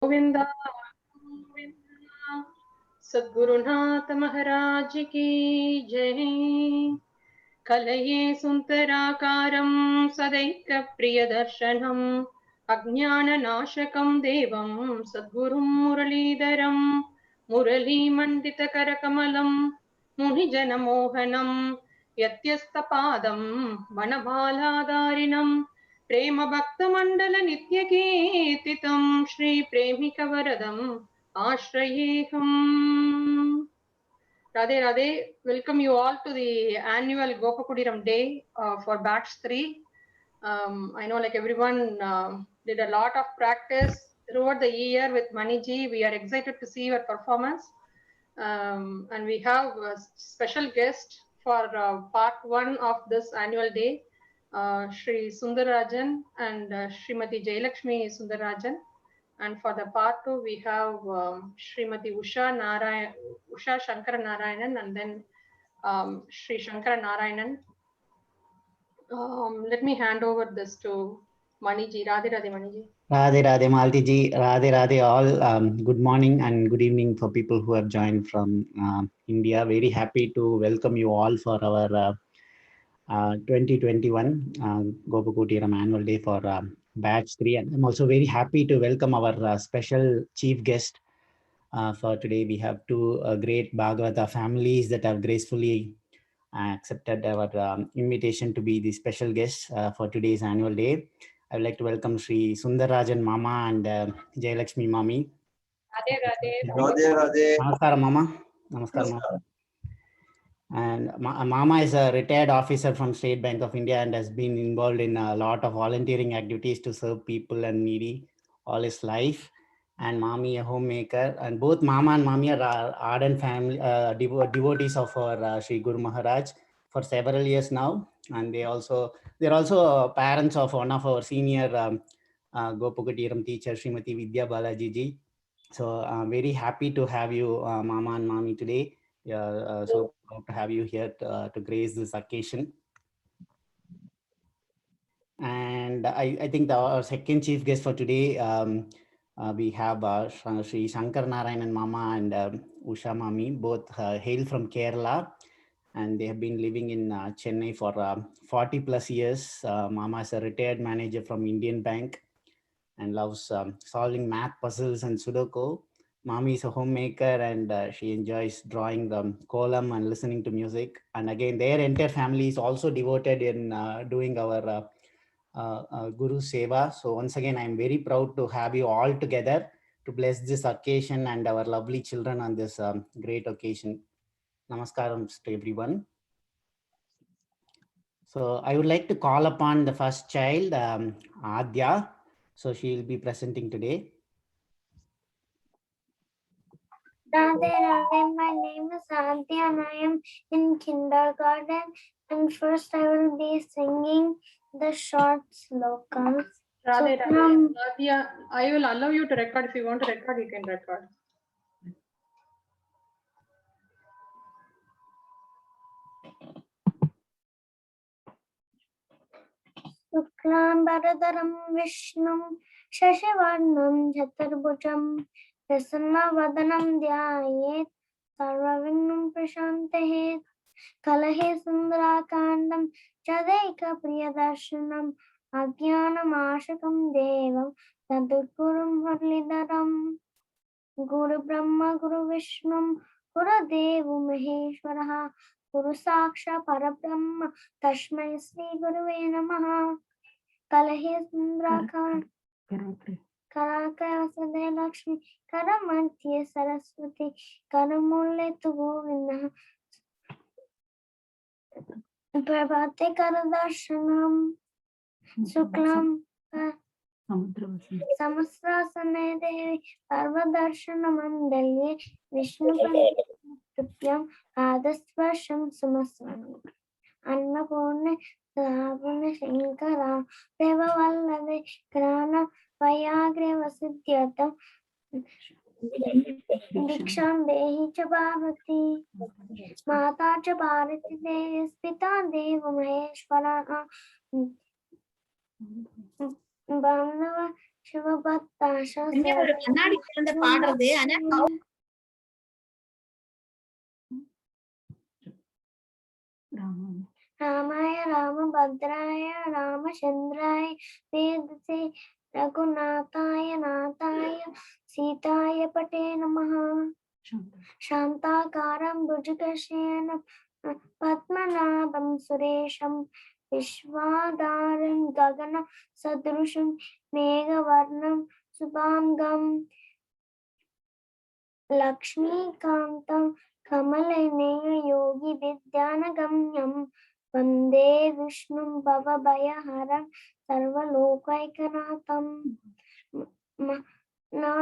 गोविंदा गोविंदा सद्गुरुनाथ महाराज की जय। कलये सुंदराकारं सदैक प्रियदर्शनम् अज्ञाननाशकं देवं सद्गुरुं मुरलीधरं मुरलीमण्डितकरकमलं मुनिजनमोहनं यत्यस्तपादं वनमालाधारिणं प्रेम भक्तमण्डल नित्यकीर्तितं Shri प्रेमिकवरदम् आश्रयेऽहम्। Radhe Radhe, welcome you all to the annual Gopakudiram Day for batch 3. I know like everyone did a lot of practice throughout the year with Maniji. We are excited to see your performance. And we have a special guest for part 1 of this annual day, Shri Sundarajan and Srimati Jailakshmi Sundarajan. And for the part 2, we have Srimati Usha Shankara Narayanan and then Sri Shankara Narayanan. Let me hand over this to Maniji. Radhe Radhe Maniji. Radhe Radhe Malti ji, Radhe Radhe all. Good morning and good evening for people who have joined from India. Very happy to welcome you all for our 2021 Gopakutiram annual day for batch 3. And I'm also very happy to welcome our special chief guest for today. We have two great Bhagavata families that have gracefully accepted our invitation to be the special guests for today's annual day. I would like to welcome Sri Sundarajan Mama and Jailakshmi Mami. Radhe Radhe. Radhe Radhe. Namaskar Mama. Namaskar Mama. And Mama is a retired officer from State Bank of India and has been involved in a lot of volunteering activities to serve people and needy all his life. And Mami a homemaker. And both Mama and Mami are ardent family devotees of our Sri Guru Maharaj for several years now. And they're also parents of one of our senior Gopakutiram teacher, Srimati Vidya Balaji ji. So I'm very happy to have you, Mama and Mami, today. So proud to have you here to grace this occasion. And I think our second chief guest for today, we have Sri Shankar Narayanan Mama and Usha Mami, both hail from Kerala. And they have been living in Chennai for 40 plus years. Mama is a retired manager from Indian Bank and loves solving math puzzles and Sudoku. Mami is a homemaker and she enjoys drawing the kolam and listening to music. And again, their entire family is also devoted in doing our Guru Seva. So once again, I'm very proud to have you all together to bless this occasion and our lovely children on this great occasion. Namaskaram to everyone. So I would like to call upon the first child, Adya. So she will be presenting today. Radhe Radhe, my name is Adya and I am in kindergarten, and first I will be singing the short slokas. Radhe Radhe. Adya, I will allow you to record. If you want to record, you can record. Shuklambaradaram Vishnum Shashivarnam Chaturbhujam Prasanna Dhyayet Sarvavignam Prashantahet Kalahe Sundarakandam Chadaika Priyadarshanam Ajnanam Ashakam Devam Tadgurum Murlidaram Guru Brahma Guru Vishnum Guru Devu Maheshwaraha Guru Saksha Parabrahma Tashmai Sri Guruve Namaha Kalahe Sundarakar Karakaya Vasade Lakshmi Karamantya Saraswati Karamule Govinda Prabhate Karadarshanam Suklam Samasrasane Devi Sarvadarshanamandalye Vishnu Prabhyam Adasvasham Sumaswami Annapurne Savune Shankara Deva Vallave Krana Vayagre Vasidhyatam Diksham Dehi Chabhavati Mata Chabharati Devi Pita Deva Maheshwara Bandhava Shivabhattasha ஒரு கண்ணாடி குழந்தை பாடுறது ஆனா Ramaya Ramabhadraya Ramachandraya Vedase Raghunathaya Nathaya Sitaya Pate Namaha Shantakaram Bhujagashyanam Padmanabham Suresham Vishwadaram Gagana Sadrusham Meghavarnam Subhangam Lakshmikantam Kamalanaya Yogi Vidyanagamyam Vande Vishnum Bhavabhayaharam Sarvalokaikanaatham. Now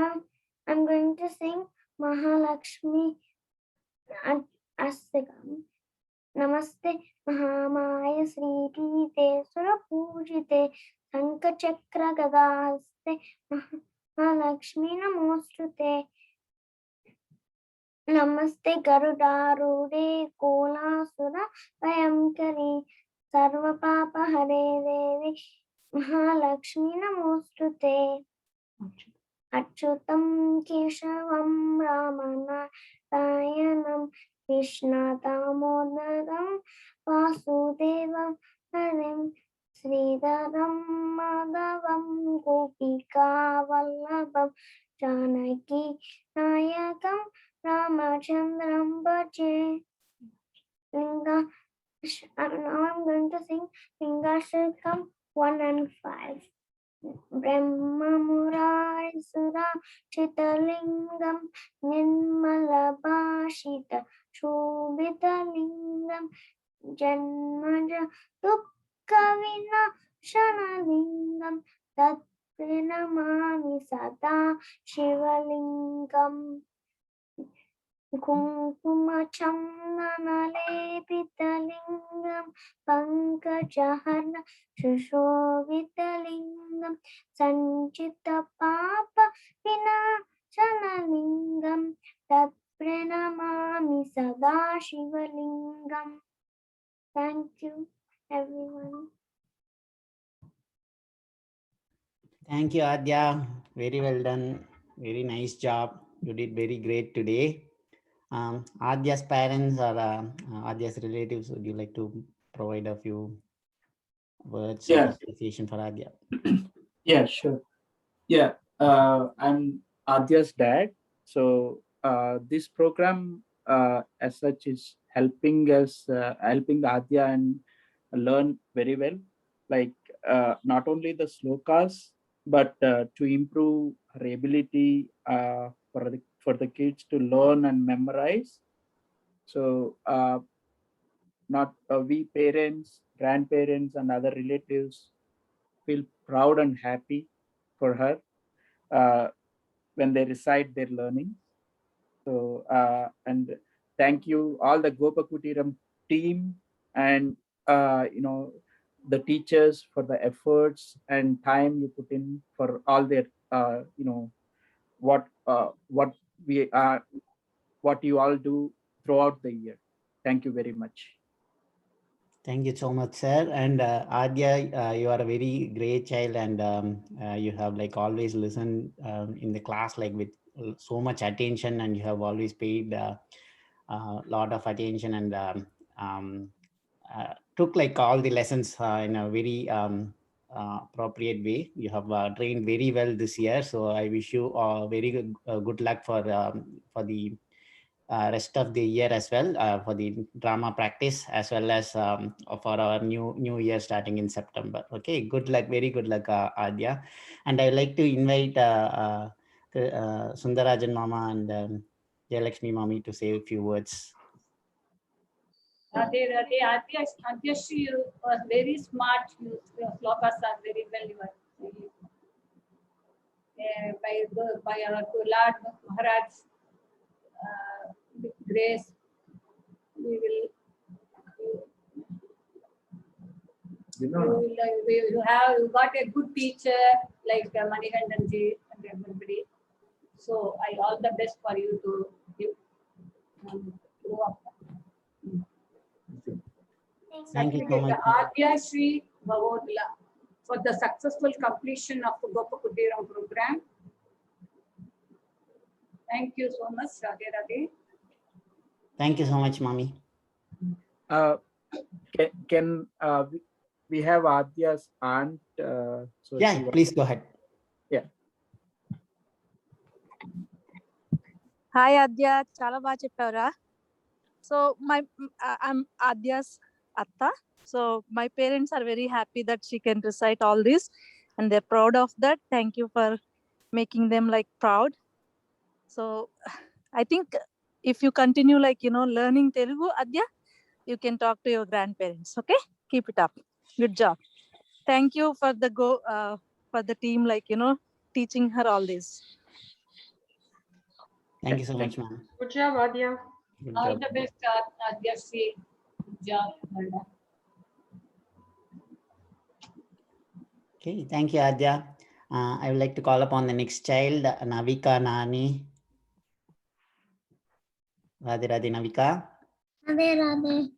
I'm going to sing Mahalakshmi Astigam. Namaste Mahamaya Sri Pite Surapujite Sankachakra Gadaste Mahalakshmi Namostute. Namaste Garudarude Kolasura Vayamkari Sarva Papa Hare Devi Mahalakshmi Namostute. Achyutam Keshavam Ramanarayanam Krishna Damodaram Vasudevam Harim Sridharam Madhavam Gopika Vallabham Janaki Nayakam Ramachandram Bhaje. Now I'm going to sing Lingashakam 1 and 5. Brahma Murari Sura Chitalingam Nirmalabhashita Shobhitalingam Janmaja Dukkavina Shanalingam Tat Pranamami Sada Shivalingam Kunkuma Chamnanalephitalingam Pankajaharna Shushovitalingam Sanchita Papa Vinachanalingam Tat Pranamami Sada Shivalingam. Thank you, everyone. Thank you, Adya. Very well done. Very nice job. You did very great today. Adya's parents or Adya's relatives, would you like to provide a few words of appreciation for Adya? Yeah, sure. Yeah, I'm Adya's dad. So this program as such is helping us, helping Adya and learn very well. Like not only the slokas, but to improve her ability for the kids to learn and memorize. So not we parents, grandparents, and other relatives feel proud and happy for her when they recite their learning. So and thank you all the Gopakutiram team and the teachers for the efforts and time you put in for all their what you all do throughout the year. Thank you very much. Thank you so much, sir. And Adya, you are a very great child, and you have like always listened in the class like with so much attention, and you have always paid a lot of attention and took like all the lessons in a very appropriate way. You have trained very well this year, so I wish you very good luck for the rest of the year as well, for the drama practice as well as for our new year starting in September. Okay, good luck, very good luck, Adya. And I would like to invite Sundarajan Mama and Jayalakshmi Mami to say a few words. Radhe, Adya, she was very smart. Your slokas are very well. By our Lord Maharaj with grace, we will. You got a good teacher like Manikandan ji and everybody. So I all the best for you to grow up. Thank you so much. Adya Shri Bhavodla. for the successful completion of the Gopakudiram program. Thank you so much, Radhe Radhe. Thank you so much, Mommy. Can we have Adya's aunt? So Yeah, please go ahead. Hi Adya, chala baga cheppavara. So I'm Adya's atta. So my parents are very happy that she can recite all this, and they're proud of that. Thank you for making them like proud. So I think if you continue learning Telugu, Adya, you can talk to your grandparents. Okay, keep it up. Good job. Thank you for the team teaching her all this. Thank you so much, ma'am. Good job, Adya. Good All job. the best, Adya. Good job. Okay, thank you, Adya. I would like to call upon the next child, Navika Nani. Radhe Radhe, Navika. Radhe Radhe.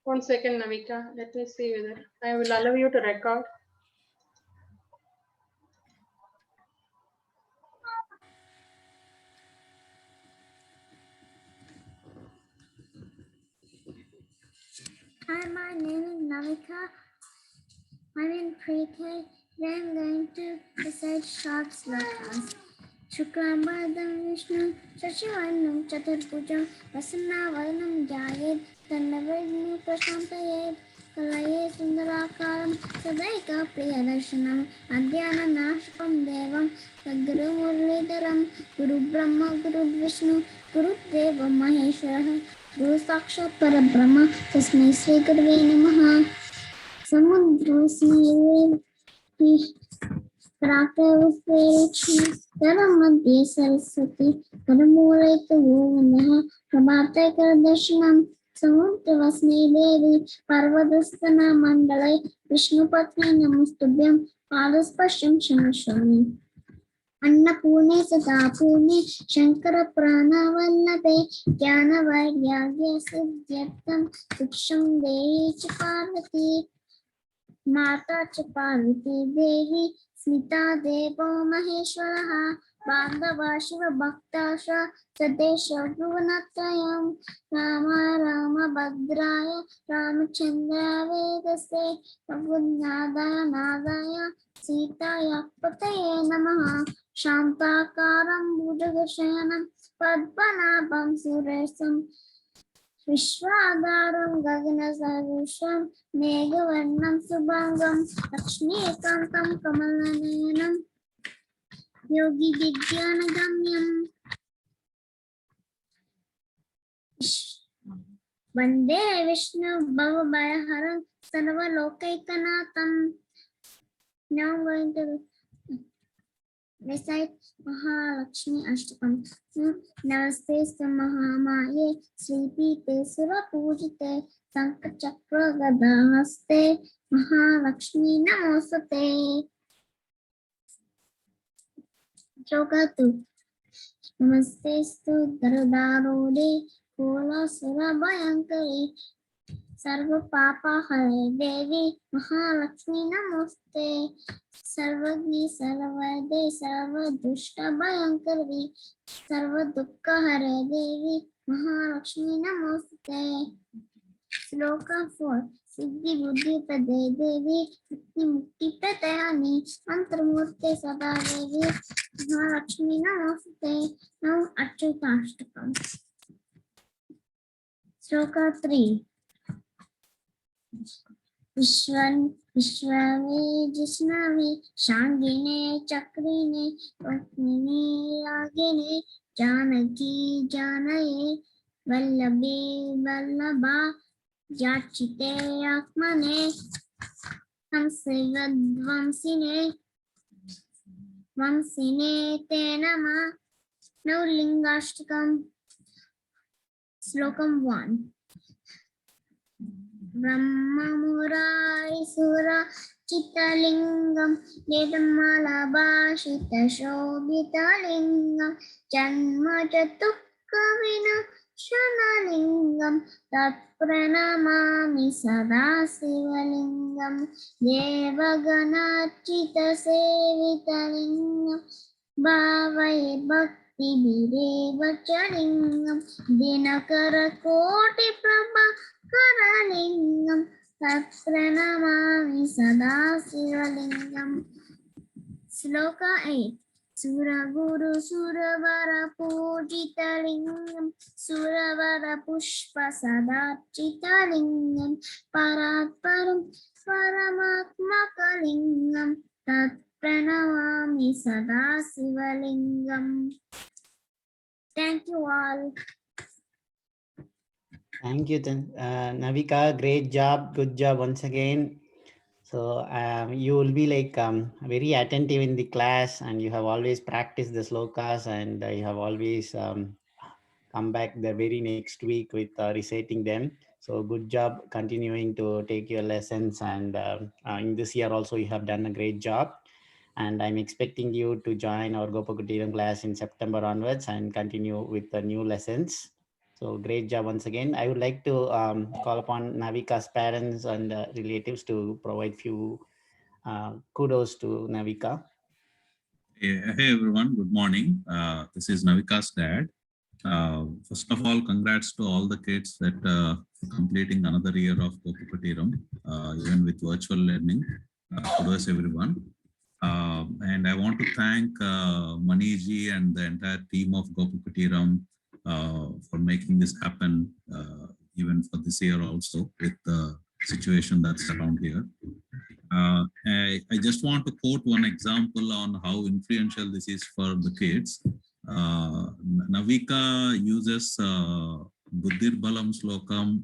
1 second, Navika. Let me see whether I will allow you to record. Hi, my name is Navika. I'm in pre-K. Today I'm going to recite short slokas. Shuklambaradam Vishnu Shashivarnam Chaturbhujam Vasannavadhanam Jayed Tannavadnu Prashantayed Kalaye Sundarakaram Sadaika Priyadarshanam Adhyana Nashakam Devam Sadguru Murlidharam Guru Brahma Guru Vishnu Guru Deva Maheshwara Guru Sakshat Parabrahma Tasmai Sri Gurave Namaha. Samudra Sire Prakavasvechi Dharmadhi Saraswati Karamureka Vuvanaha Prabhate Karadarshanam Samudravasni Devi Parvadastana Mandalai Vishnupatni Namastubhyam Padaspasham Shamashwami Annapurne Sadapurne Shankara Pranavallabe Jnana Vaidhyagya Siddhyartham Viksham Dehi Chaparvati Mata Chaparvati Devi Smita Devo Maheshwaraha Bandava Shiva Bhaktasha Sadesha Bhuvanatayam Rama Rama Bhadraya Ramachandra Vedase Prabhunnadaya Nadaya Sitaya Pataya Namaha Shantakaram Bhujagashayanam Padmanabham Suresam Vishwadaram Gaganasarusam Meghavarnam Subhangam Lakshmikantam Kamalanayanam Yogi Vidyanagamyam Vande Vishnu Bhavabhayaharam Sarvalokaikanaatam. Now I'm going to recite Mahalakshmi Ashtakam. Namaste Samahamaye Sripite Surapujite Sankachakra Gadahaste Mahalakshmi Namosate. Shloka 2. Namaste Stu Dharudarode Kola Sura Bhayankari Sarva Papa Hare Devi Mahalakshmi Namaste. Sarvagni Sarvade Sarva Dushta Bhayankari Sarva Dukkha Hare Devi Mahalakshmi Namaste. Sloka 4. Siddhi Buddhi Prade Devi Mukti Mukti Pratayani Mantramurte Sada Devi Mahalakshmi Namaste. Now Achyutashtakam. Sloka 3. Vishwame Jisnave Shangine Chakrine Patmini Ragine Janaki Janaye Vallabhe Vallabha Yachite Atmane Hamsivadvamsine Vamsine Te Nama. Now Lingashtakam. Slokam 1. Brahma Murari Sura Chitalingam Nedamala Bhashita Shobhita Lingam Janma Chatukavina Kshanalingam tat pranamami sada sivalingam Devaganachita sevitalingam Bhavaye bhakti videva chalingam Dinakara koti prabha karalingam Tat pranamami sada sivalingam. Sloka 8. Suraguru Suravara Pujitalingam Suravara Pushpa Sadachita Paratparam Paramatmakalingam Tat Pranavami Sada Sivalingam. Thank you all. Thank you, Navika. Great job. Good job once again. So you will be like very attentive in the class, and you have always practiced the slokas, and you have always come back the very next week with reciting them. So good job continuing to take your lessons, and in this year also you have done a great job. And I'm expecting you to join our Gopakutiram class in September onwards and continue with the new lessons. So great job once again. I would like to call upon Navika's parents and relatives to provide few kudos to Navika. Hey everyone, good morning. This is Navika's dad. First of all, congrats to all the kids that completing another year of Gopakutiram, even with virtual learning. Kudos everyone. And I want to thank Maniji and the entire team of Gopakutiram for making this happen, even for this year also, with the situation that's around here. I just want to quote one example on how influential this is for the kids. Navika uses Buddhir Balam Slokam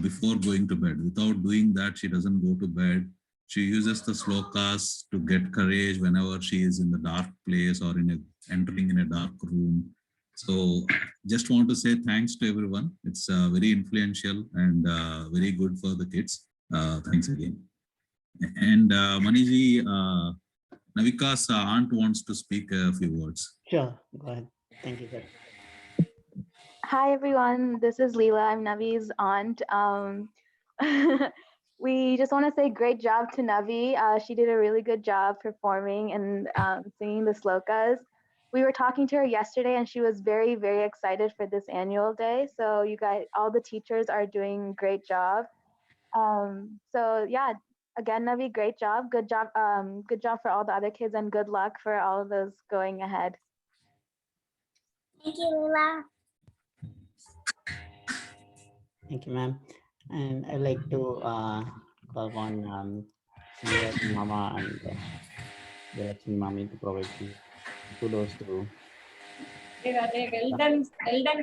before going to bed. Without doing that, she doesn't go to bed. She uses the slokas to get courage whenever she is in the dark place or entering in a dark room. So just want to say thanks to everyone. It's very influential and very good for the kids. Thanks again. And Maniji, Navika's aunt wants to speak a few words. Sure, go ahead. Thank you, sir. Hi, everyone. This is Leela. I'm Navi's aunt. We just want to say great job to Navi. She did a really good job performing and singing the slokas. We were talking to her yesterday and she was very, very excited for this annual day. So you guys, all the teachers are doing a great job. So yeah, again, Navi, great job. Good job for all the other kids and good luck for all of those going ahead. Thank you, Leela. Thank you, ma'am. And I'd like to call on Mama and Lakshmi Mami to provide you kudos to. Well done,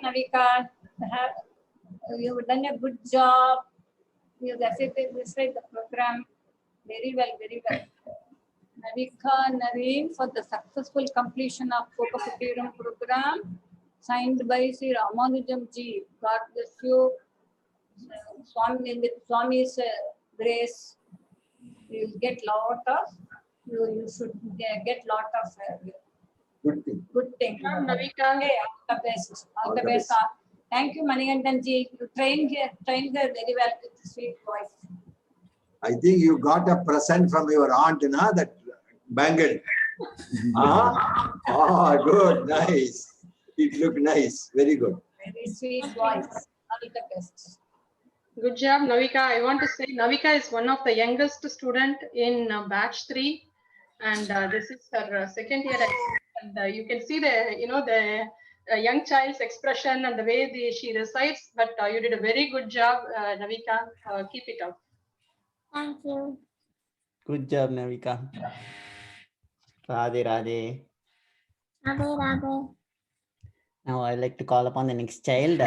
Navika. You've done a good job. You've accepted this right, the program very well, very well. Navika Naveen for the successful completion of Gopakutiram program signed by Sri Ramanujam Ji. God bless you. Swami, with Swami's grace, you will get lot of, you should get lot of good thing. Navika. Okay, all the best. All the best. Thank you, Manikandan Ji. You trained her very well with sweet voice. I think you got a present from your aunt, na, that bangle. Good, nice. It looked nice. Very good. Very sweet voice. All the best. Good job, Navika. I want to say Navika is one of the youngest student in batch 3, and this is her second year. And you can see the young child's expression and the way she recites. But you did a very good job, Navika. Keep it up. Thank you. Good job, Navika. Radhe, Radhe. Radhe, Radhe. Now I'd like to call upon the next child,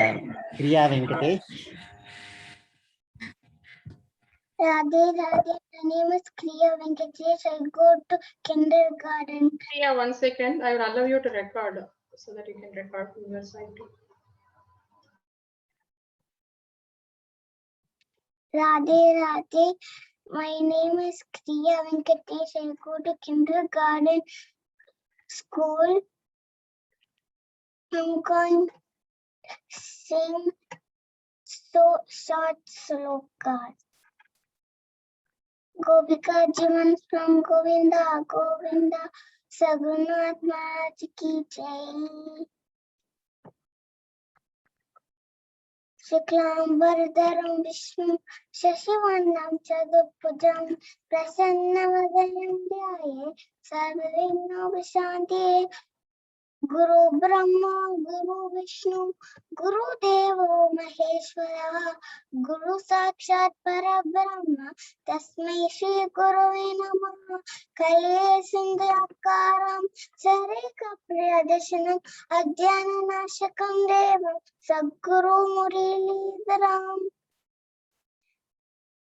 Priya Venkatesh. Radhe, Radhe. My name is Kriya Venkatesh. I go to kindergarten. Priya, 1 second. I will allow you to record so that you can record from your side too. Radhe, Radhe. My name is Kriya Venkatesh. I go to kindergarten school. I'm going sing so short slokas. Gopika Jivan from Govinda, Govinda, Sagunath Maharaj ki jai. Shuklam Vardharam Vishnu Shashivarnam Chadupujam Prasannavadhanam Dhyaye Sarvavigna Vishantiye. Guru Brahma, Guru Vishnu, Guru Devo Maheshwara, Guru Sakshat Parabrahma, Tasmai Shri Gurave Namaha, Kale Sindhakaram, Sarika Priyadashanam, Ajnana Nashakam Devam, Sadguru Muralidharam,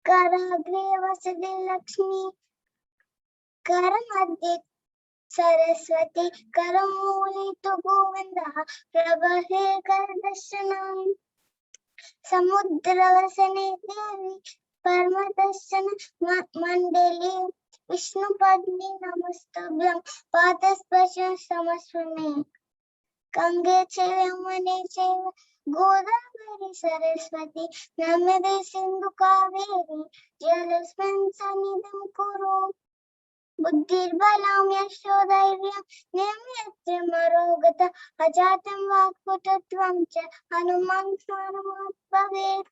Karagre Vasudhi Lakshmi, Karamadit Saraswati Karamuli to Govinda Prabhahe Kardarshanam Samudravasane Devi Parmadashana Mandali Vishnu Padmi Namastabhyam Padaspasha Samaswami Gange Chevamane Cheva Godavari Saraswati Namade Sindhu Kaveri Jalasman Sanidam Kuru Buddhirbalam Yashodhairyam Nirmyatyam Arogata Ajatam Vakputatvam Cha Hanuman Smarat Bhavet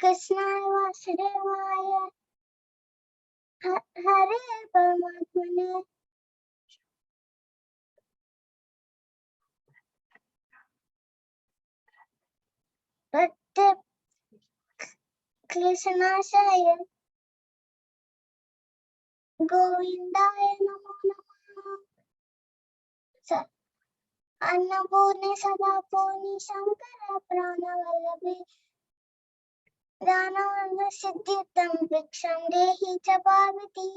Krishnaya Vasudevaya Hare Paramatmane Bhakti Krishnashaya Govindaya Namo Namaha Annapurne Sadapurni Shankara Pranavallabe Dhanavana Siddhitam Viksham Dehi Cha Parvati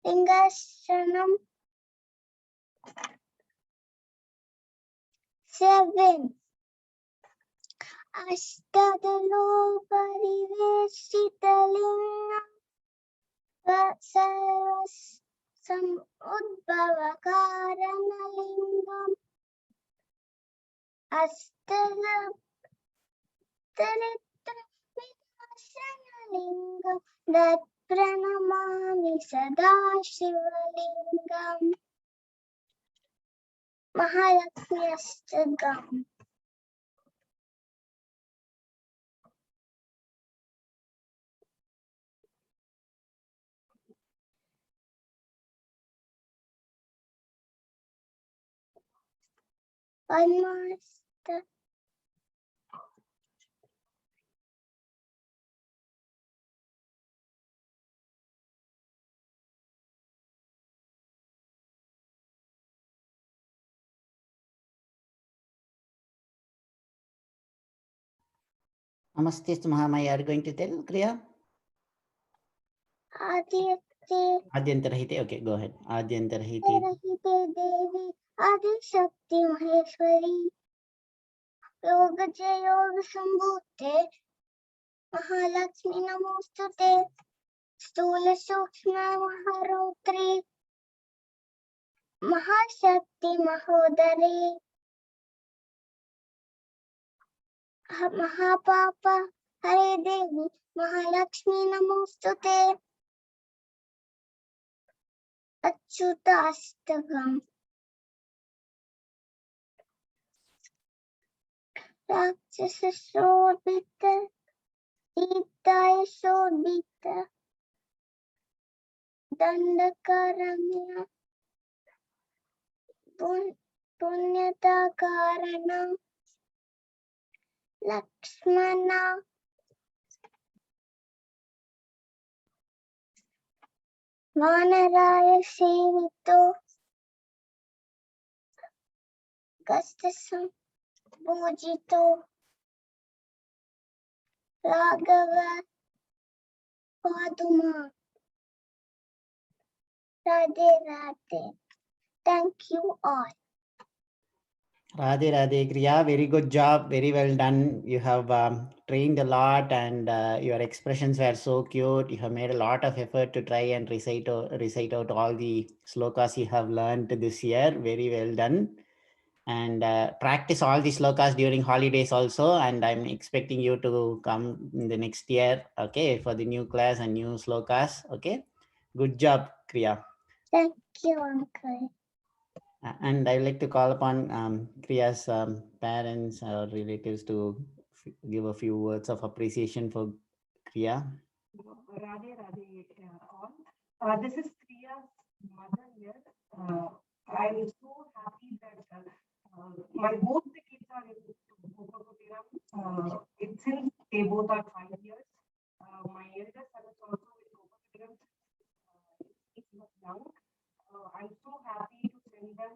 Lingashanam 7 Ashtadalo Pariveshita Sarvas Sam Udbhava Karana Lingam Astana Taritra Vidasana Lingam That Pranamami Sada Shivalingam Mahalakshmi Ashtagam Almost Namaste, Mahamaya. Are you going to tell, Kriya? Adiyate Adyantarahite. Okay, go ahead. Adyantarahite. Rahite Devi Adi Shakti Maheshwari Yoga Jaya Yoga Sambhute Mahalakshmi Namostute Stula Sukshma Maharotri Mahashakti Mahodari Mahapapa Hare Devi Mahalakshmi Namostute Achyuta Astakam Rakshasa Shobhita Itaya Shobhita Dandakaramya Punyata Karana Lakshmana Vanaraya Sevito Gustasam Bhujito Raghava Paduma Radhe Radhe. Thank you all. Radhe Radhe, Kriya. Very good job. Very well done. You have trained a lot and your expressions were so cute. You have made a lot of effort to try and recite out all the slokas you have learned this year. Very well done. and practice all these slokas during holidays also. And I'm expecting you to come in the next year, okay, for the new class and new slokas. Okay, good job, Kriya. Thank you, Uncle. And I would like to call upon Kriya's parents or relatives to give a few words of appreciation for Kriya. Radhe, Radhe, all. This is Kriya's mother here. I'm so happy that my both the kids are in Gopakutiram. It's since they both are 5 years. My elder son is also in Gopakutiram. He's young. I'm so happy to send them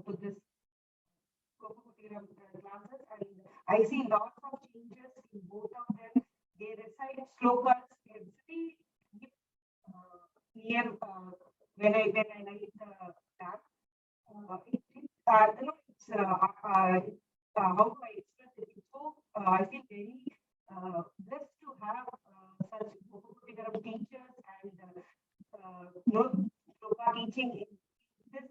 to this Gopakutiram classes, and I see lots of changes in both of them. They recite slokas every year when I like that. It's how do I express it? So I feel very blessed to have such Gopakutiram teachers and sloka teaching in this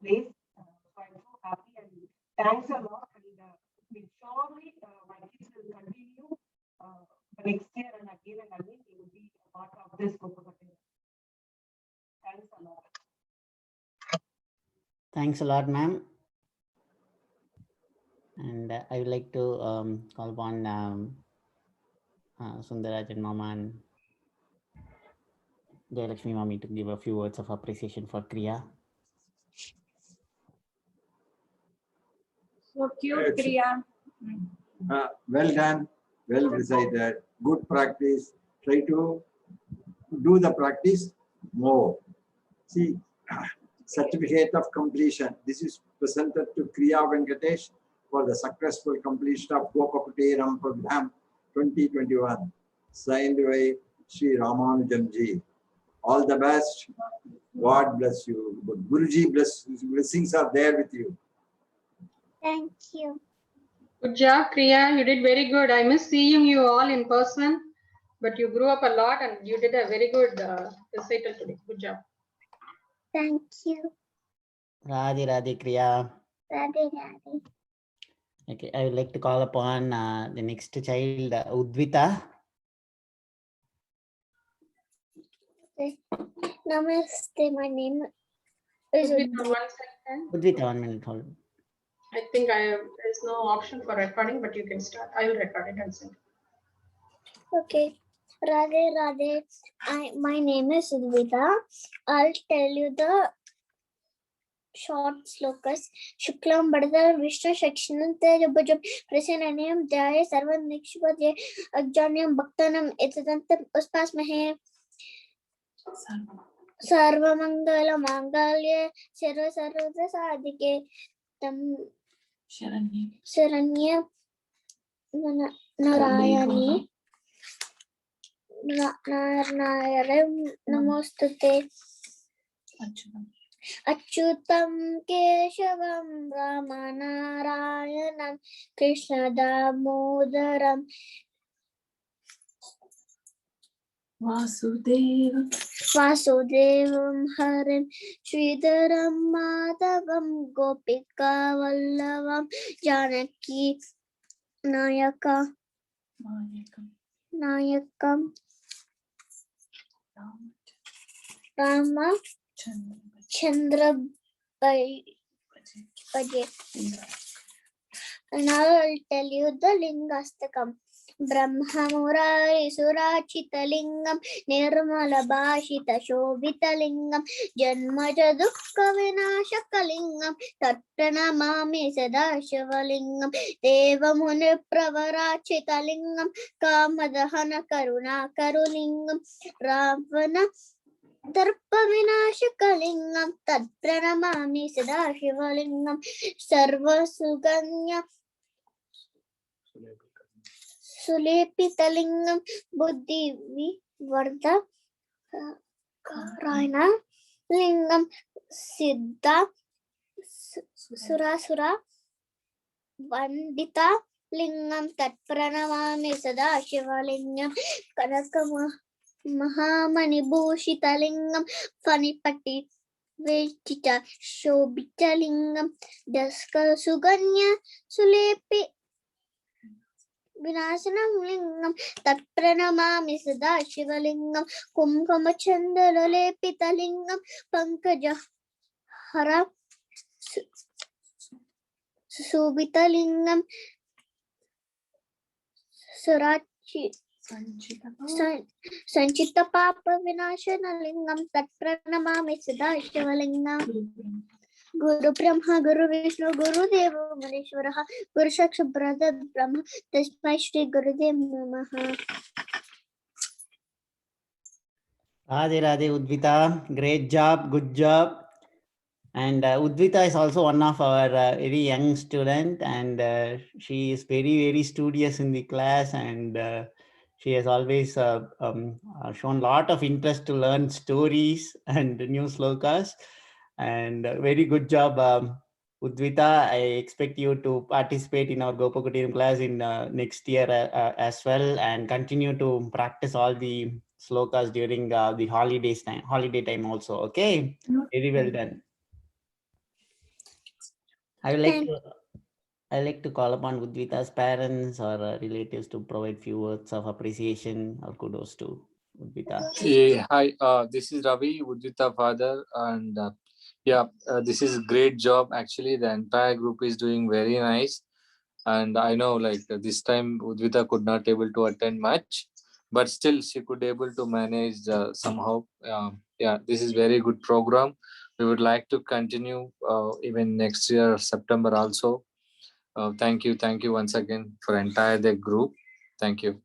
place. So I'm so happy and thanks a lot. And surely my kids will continue next year and again they will be a part of this Gopakutiram. Thanks a lot. Thanks a lot, ma'am. And I would like to call upon Sundarajan Mama and Jayalakshmi Mami to give a few words of appreciation for Kriya. So cute, Kriya. Well done, well recited, good practice. Try to do the practice more. See, certificate of completion. This is presented to Kriya Venkatesh for the successful completion of Gopakutiram program 2021, signed by Sri Ramanujamji. All the best. God bless you. Guruji blessings are there with you. Thank you. Good job, Kriya. You did very good. I miss seeing you all in person, but you grew up a lot and you did a very good recital today. Good job. Thank you. Radhe Radhe Kriya. Radhe, Radhe. Okay, I would like to call upon the next child, Udvita. Namaste, my name is Udvita, 1 second. Udvita, 1 minute, hold. I think there's no option for recording, but you can start. I will record it and send. Okay. Radhe, Radhe. My name is Udvita. I'll tell you the short slokas. Shuklam Bardal Vishnu Shakshanam Tejabajam Prasananayam Jaya Sarvan Nikshupatye Ajanyam Bhaktanam Etatantam Uspasmahe Sarvamangala Mangalye Sarva Sarva Sadike Tam Sharanya Narayani Narayanam Namostute Achyutam Keshavam Ramanarayanam Krishna Damodaram Vasudevam Harim Sridharam Madhavam Gopika Vallavam Janaki Nayakam Rama Chandra Bhaje. And I'll tell you the Lingastakam. Brahma Murari Surachita Lingam Nirmala Bhashita Shobhita Lingam Janmaja Dukka Vinashaka Lingam Tattana Mami Sadashiva Lingam Deva Muni Pravarachita Lingam Kamadahana Karuna Karulingam Ravana Tarpa Vinashaka Lingam Tatpranamami Sadashiva Lingam Sarva Suganya Sulepitalingam Buddhi Vardha Karana Lingam Siddha Surasura Vandita Lingam Tatpranamami Sadashiva Lingam Kanaka Mahamani Bhushita Lingam Fanipati Vechita Shobitalingam Daskal Suganya Sulepi Vinasanam Lingam Tatpranamami Sada Shivalingam Kumkamachandalalepita Pankaja Hara Subitalingam Surachi Sanchita Papa Vinashanalingam Tatpranamami Sada Shivalingam Guru Brahma Guru Vishnu Guru Deva Manishwaraha Guru Saksha Brahma Tasmai Shri Gurudev Namaha. Radhe Radhe Udvita, great job, good job. And Udvita is also one of our very young student, and she is very studious in the class, and she has always shown a lot of interest to learn stories and new slokas. And very good job, Udvita. I expect you to participate in our Gopakutiram class in next year as well, and continue to practice all the slokas during the holiday time also. Okay, very well done. I like to call upon Udvita's parents or relatives to provide few words of appreciation or kudos to Udvita. Yeah, hi, this is Ravi, Udvita father, and this is a great job. Actually, the entire group is doing very nice, and I know this time Udvita could not able to attend much, but still she could able to manage somehow. This is very good program. We would like to continue even next year September also. Thank you once again for entire the group. Thank you.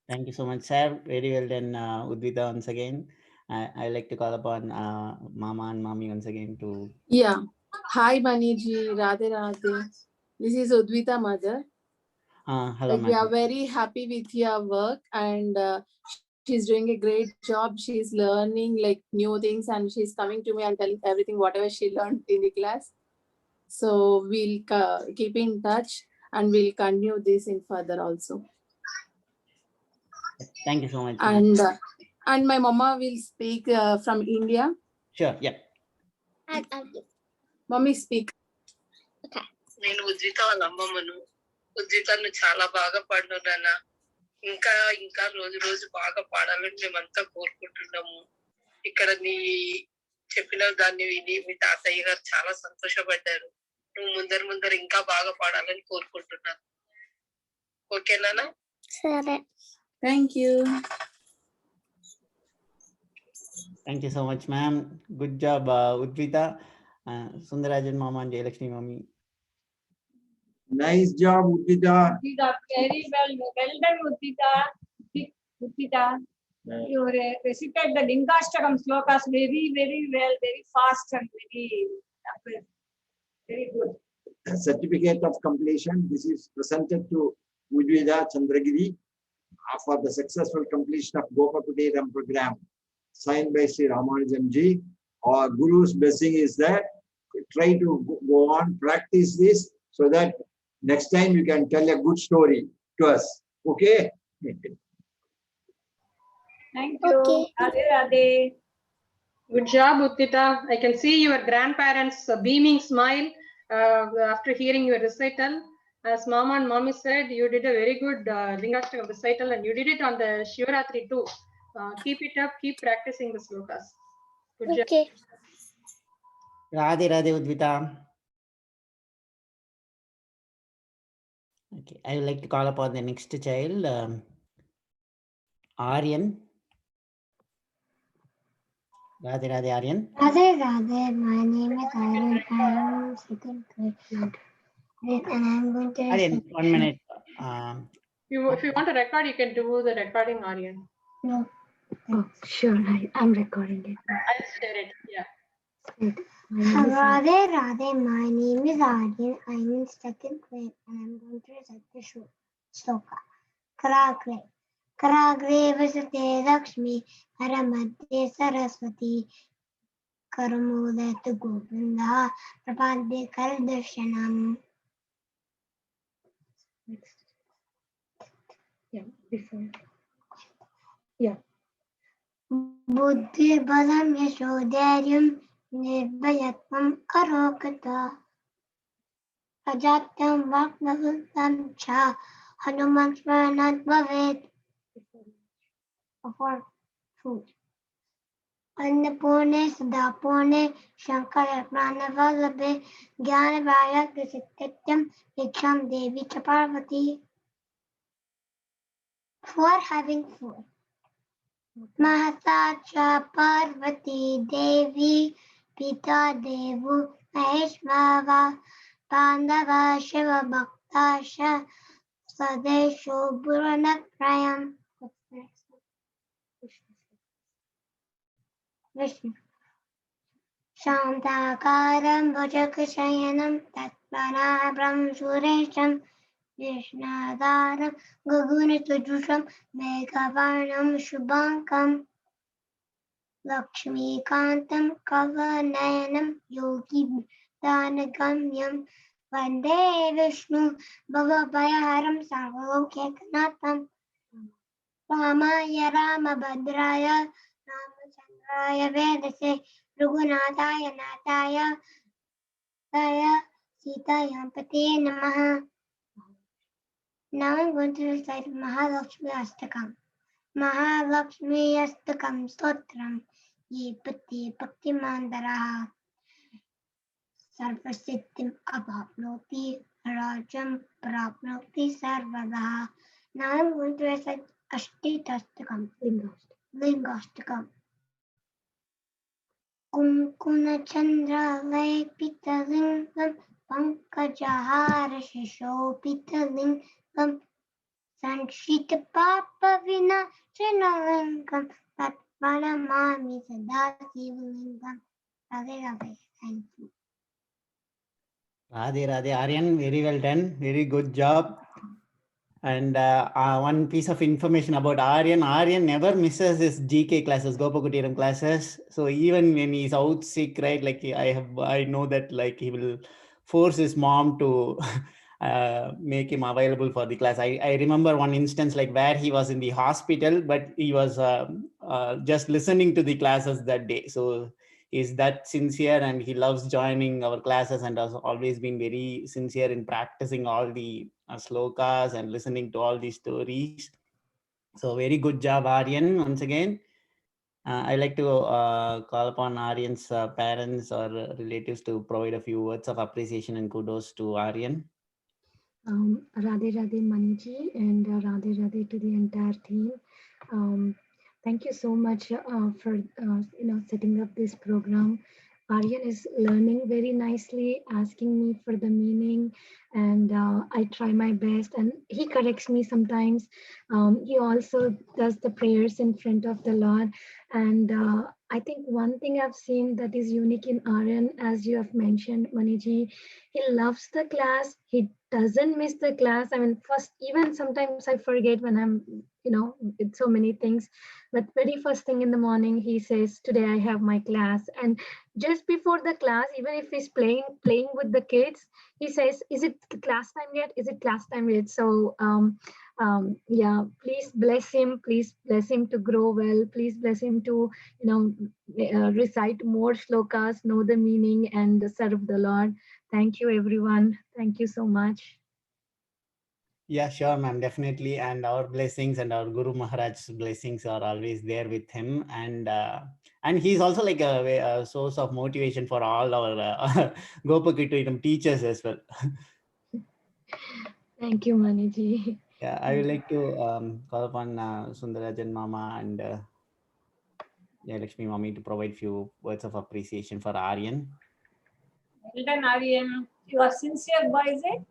Thank you so much, sir. Very well done, Udvita, once again. I like to call upon Mama and Mami once again to. Yeah. Hi, Baniji. Radhe Radhe. This is Udvita mother. Hello, We are very happy with your work, and she's doing a great job. She's learning new things, and she's coming to me and telling everything, whatever she learned in the class. So we'll keep in touch, and we'll continue this in further also. Thank you so much. And my mama will speak from India. Sure, yeah. Mommy speak. నేను ఉద్విత వాళ్ళ అమ్మమ్మను. ఉద్విత నువ్వు చాలా బాగా పాడినావు నాన్న. ఇంకా ఇంకా రోజు బాగా పాడాలని మేమంతా కోరుకుంటున్నాము. ఇక్కడ నీ చెప్పిన దాన్ని విని మీ తాతయ్య గారు చాలా సంతోషపడ్డారు. నువ్వు ముందర ఇంకా బాగా పాడాలని కోరుకుంటున్నాను. ఓకేనా? సరే. Thank you. Thank you so much, ma'am. Good job, Udvita, Sundarajan Mama and Jayalakshmi Mami. Nice job, Udvita. Very well done, Udvita. Udvita, you recited the Lingashtakam slokas very well, very fast and very good. Certificate of completion. This is presented to Udvita Chandragiri for the successful completion of Gopakutiram program, signed by Sri Ramanujan ji. Our Guru's blessing is that try to go on, practice this so that next time you can tell a good story to us. Okay? Thank you. Okay. Radhe Radhe. Good job, Udvita. I can see your grandparents' beaming smile after hearing your recital. As Mama and Mommy said, you did a very good Lingashtakam recital, and you did it on the Shivaratri too. Keep it up, keep practicing the slokas. Good job. Okay. Radhe Radhe Udvita. Okay, I would like to call upon the next child, Aryan. Radhe Radhe Aryan. Radhe Radhe. My name is Aryan. I am second grade. And I'm going to. Aryan, 1 minute. If you want to record, you can do the recording, Aryan. No. Oh, sure. I'm recording it. I'll share it. Yeah. Radhe Radhe. My name is Aryan. I'm in second grade, and I'm going to recite the shloka. Karagre. Karagre vasate Lakshmi. Karamadhe Saraswati. Karamudayatu Govinda. Prapade Kaldarshanam. Yeah, before. Yeah. बुद्धिर्बलं यशोधैर्यं निर्भयत्वम् अरोगता अजात्यं वाक्बहुलं च हनुमन् स्मरणात् भवेत् for food. अन्नपूर्णे सदापूर्णे शंकर प्राणवल्लभे ज्ञानवाराग्य सत्यम भिक्षां देवी च Parvati. For having food. Mahata cha Parvati Devi Pita Devu Maheshwara Pandava Shiva Bhaktasha Sadesho Buranaprayam. Vishnu. Shantakaram Bhujakashayanam Tatpanabram Suresham Vishnadaram Gagunatajusham Meghavarnam Shubhankam Lakshmikantam Kavanayanam Yogi Danagamyam Vande Vishnu Bhavabhayaharam Sarvalokyakanatham Ramaya Ramabhadraya Ramachandraya Vedase Raghunathaya Nathaya Daya Sitaya Pate Namaha. Now I'm going to recite Mahalakshmi Astakam. Mahalakshmi Astakam Stotram Ye Pati Bhakti Mandaraha Sarvasiddhim Abhapnoti Rajam Prapnoti Sarvadaha. Now I'm going to recite Ashtitastakam Lingastakam. Kumkuna Chandra Lepita Lingam Pankajahara Shishopita Lingam Sanshita Papa Vina Chinalingam Tatvanamami Sadasivlingam. Radhe Radhe. Thank you. Radhe Radhe. Aryan, very well done. Very good job. And one piece of information about Aryan. Aryan never misses his GK classes, Gopakutiram classes. So even when he's out sick, right, like I know that like he will force his mom to make him available for the class. I remember one instance like where he was in the hospital, but he was just listening to the classes that day. So he's that sincere and he loves joining our classes and has always been very sincere in practicing all the slokas and listening to all these stories. So very good job, Aryan, once again. I like to call upon Aryan's parents or relatives to provide a few words of appreciation and kudos to Aryan. Radhe Radhe Maniji and Radhe Radhe to the entire team. Thank you so much for setting up this program. Aryan is learning very nicely, asking me for the meaning, and I try my best. And he corrects me sometimes. He also does the prayers in front of the Lord. And I think one thing I've seen that is unique in Aryan, as you have mentioned, Maniji, he loves the class. He doesn't miss the class. I mean, first, even sometimes I forget when I'm, with so many things. But very first thing in the morning, he says, today I have my class. And just before the class, even if he's playing with the kids, he says, is it class time yet? Is it class time yet? So, yeah, please bless him. Please bless him to grow well. Please bless him to, recite more shlokas, know the meaning, and serve the Lord. Thank you, everyone. Thank you so much. Yeah, sure, ma'am, definitely. And our blessings and our Guru Maharaj's blessings are always there with him. And he's also like a source of motivation for all our Gopakutiram teachers as well. Thank you, Maniji. Yeah, I would like to call upon Sundarajan Mama and Lakshmi Mami to provide few words of appreciation for Aryan. Well done, Aryan. You are sincere boy, is it?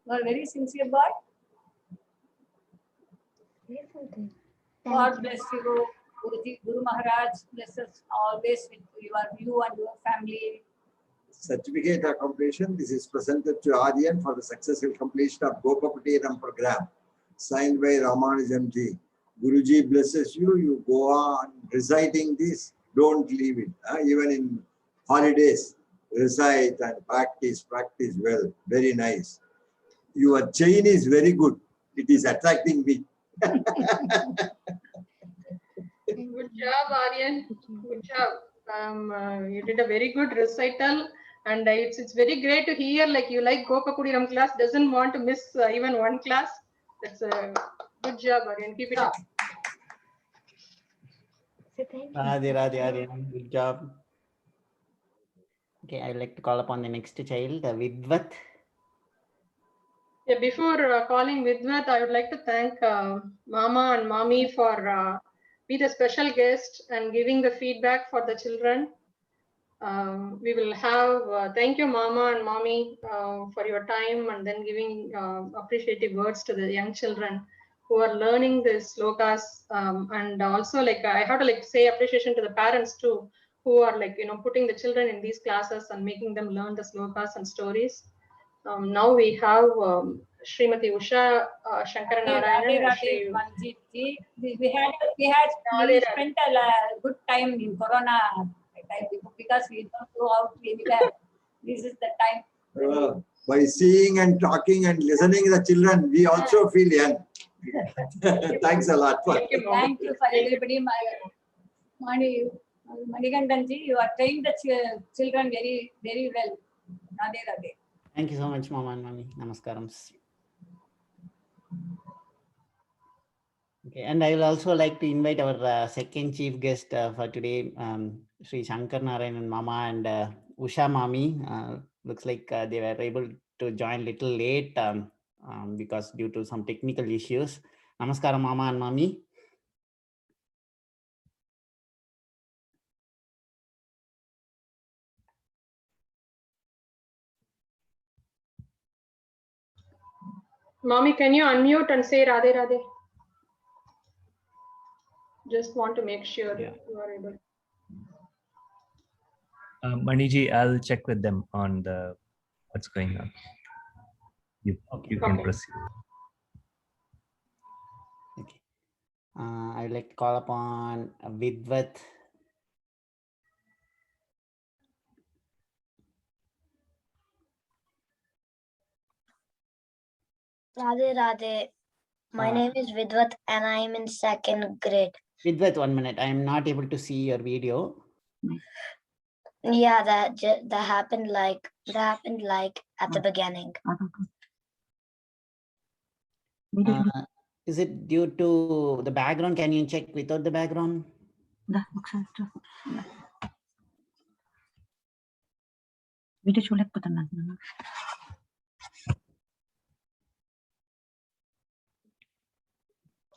You are a very sincere boy. God bless you. Guru Maharaj bless us always with you and your family. Certificate of completion. This is presented to Aryan for the successful completion of Gopakutiram program, signed by Ramanujan ji. Guruji blesses you. You go on reciting this. Don't leave it. Even in holidays, recite and practice well. Very nice. Your chain is very good. It is attracting me. Good job, Aryan. Good job. You did a very good recital, and it's very great to hear like you like Gopakudiram class. Doesn't want to miss even one class. That's a good job, Aryan. Keep it up. Radhe, Radhe, Aryan. Good job. Okay, I'd like to call upon the next child, Vidvat. Yeah, before calling Vidvat, I would like to thank Mama and Mommy for being the special guest and giving the feedback for the children. We will have, thank you Mama and Mommy for your time and then giving appreciative words to the young children who are learning this slokas. And also like I have to like say appreciation to the parents too, who are like, putting the children in these classes and making them learn the slokas and stories. Now we have Srimati Usha Shankar Narayanan. Manjeet ji. We spent a good time in Corona time because we don't go out anywhere. This is the time. By seeing and talking and listening to the children, we also feel young. Thanks a lot. Thank you for everybody. Manikandan ji, you are trained the children very, very well. Radhe Radhe. Thank you so much, Mama and Mommy. Namaskarams. Okay, and I will also like to invite our second chief guest for today, Sri Shankar Narayan and Mama and Usha Mami. Looks like they were able to join little late because due to some technical issues. Namaskaram, Mama and Mami. Mommy, can you unmute and say Radhe Radhe? Just want to make sure you are able. Maniji, I'll check with them on what's going on. You can proceed. Okay. I would like to call upon Vidvat. Radhe Radhe. My name is Vidvat and I am in 2nd grade. Vidvat, 1 minute. I am not able to see your video. Yeah, that happened like at the beginning. Is it due to the background? Can you check without the background?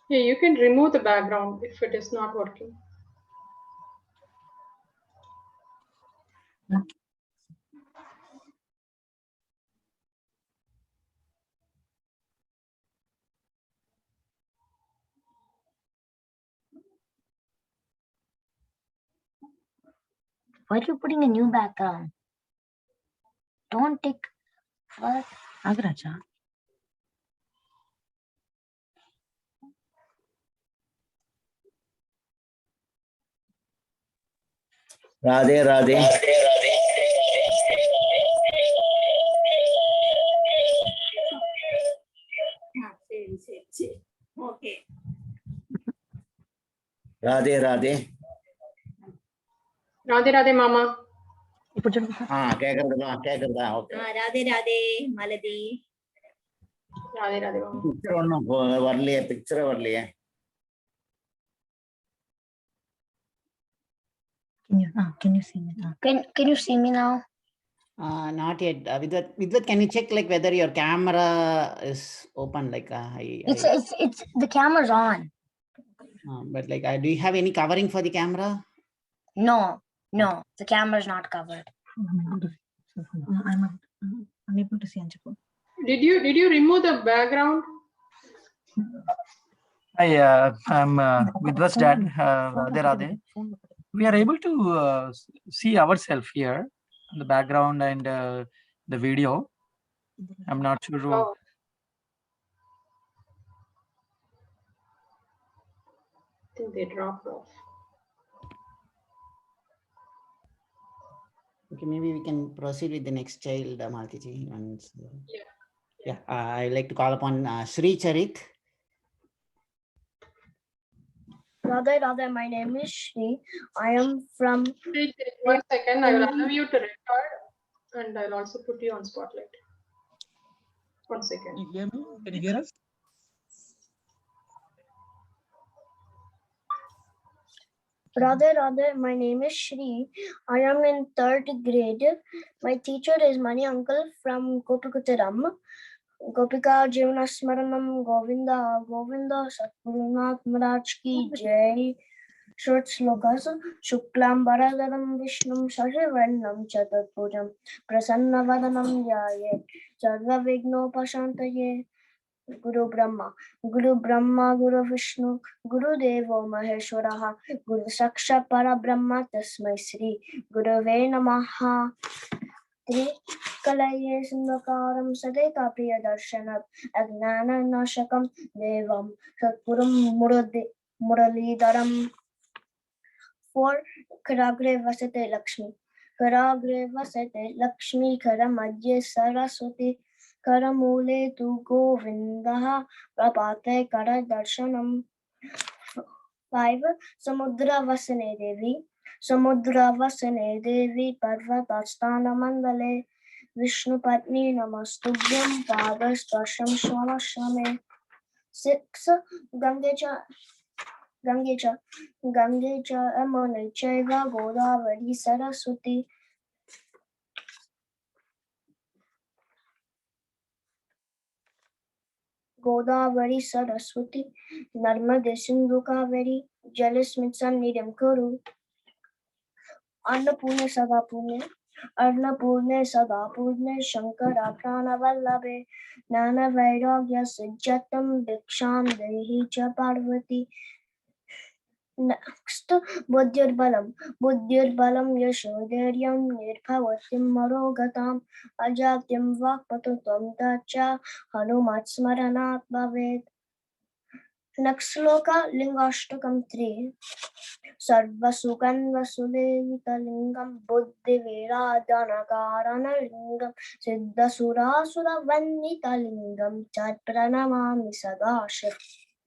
Yeah, you can remove the background if it is not working. Why are you putting a new background? Don't take what? Agracha. Radhe Radhe. Okay. Radhe Radhe. Radhe Radhe Mama. கேக்குறதா okay. Radhe Radhe Maladi. Radhe Radhe Mama. Picture ஒன்றும் வரலையே, பிக்சரே வரலையே. Can you see me now? Can you see me now? Not yet. Vidvat, can you check like whether your camera is open? Like It's the camera's on. But like, do you have any covering for the camera? No, the camera's not covered. I'm unable to see Anjapu. Did you remove the background? I'm Vidvat's dad, Radhe Radhe. We are able to see ourselves here in the background and the video. I'm not sure. Oh. I think they dropped off. Okay, maybe we can proceed with the next child, Maltiji. Yeah. I'd like to call upon Sri Charit. Radhe Radhe, my name is Shri. I am from. 1 second, I will allow you to record and I'll also put you on spotlight. 1 second. You hear me? Can you hear us? Radhe Radhe, my name is Shri. I am in 3rd grade. My teacher is Mani Uncle from Kopikutiram. Gopika Jivana Smaranam Govinda Govinda Satgurunath Maharaj ki Jai. Short slokas. Shuklam Bharadaram Vishnum Shashivarnam Chaturpujam Prasannavadanam Jaye Sarva Vignopashantaye. Guru Brahma Guru Vishnu Guru Devo Maheshwaraha Guru Sakshat Parabrahma Tasmai Sri Gurave Namaha. Kalaye Sindakaram Sadeka Priya Darshanam Agnana Nashakam Devam Satpuram Muralidaram. 4. Karagre Vasate Lakshmi Karagre Vasate Lakshmi Karamadye Saraswati Karamule tu Govindaha Prabhate Kara Darshanam. 5. Samudra Vasane Devi Parvatastana Mandale Vishnu Patni Namastubhyam Padasprasham Swanashame. 6. Gangecha Amane Chaiva Godavari Saraswati. Godavari Saraswati Narmade Sindhu Kaveri Jalasmitsan Nidam Kuru. Annapurne Sadapurne Shankara Prana Vallabe Nana Vairagya Sajjatam Diksham Dehi Cha Parvati. Next, Buddhyar Balam Yashodaryam Nirbhavatim Marogatam Ajatyam Vakpatutam Dacha Hanumat Smaranat Bhavet. Next sloka Lingashtakam 3. Sarvasukan Vasudevita Lingam Buddhi Viradana Karana Lingam Siddhasura Sura Vandita Lingam Chat Pranamami Sada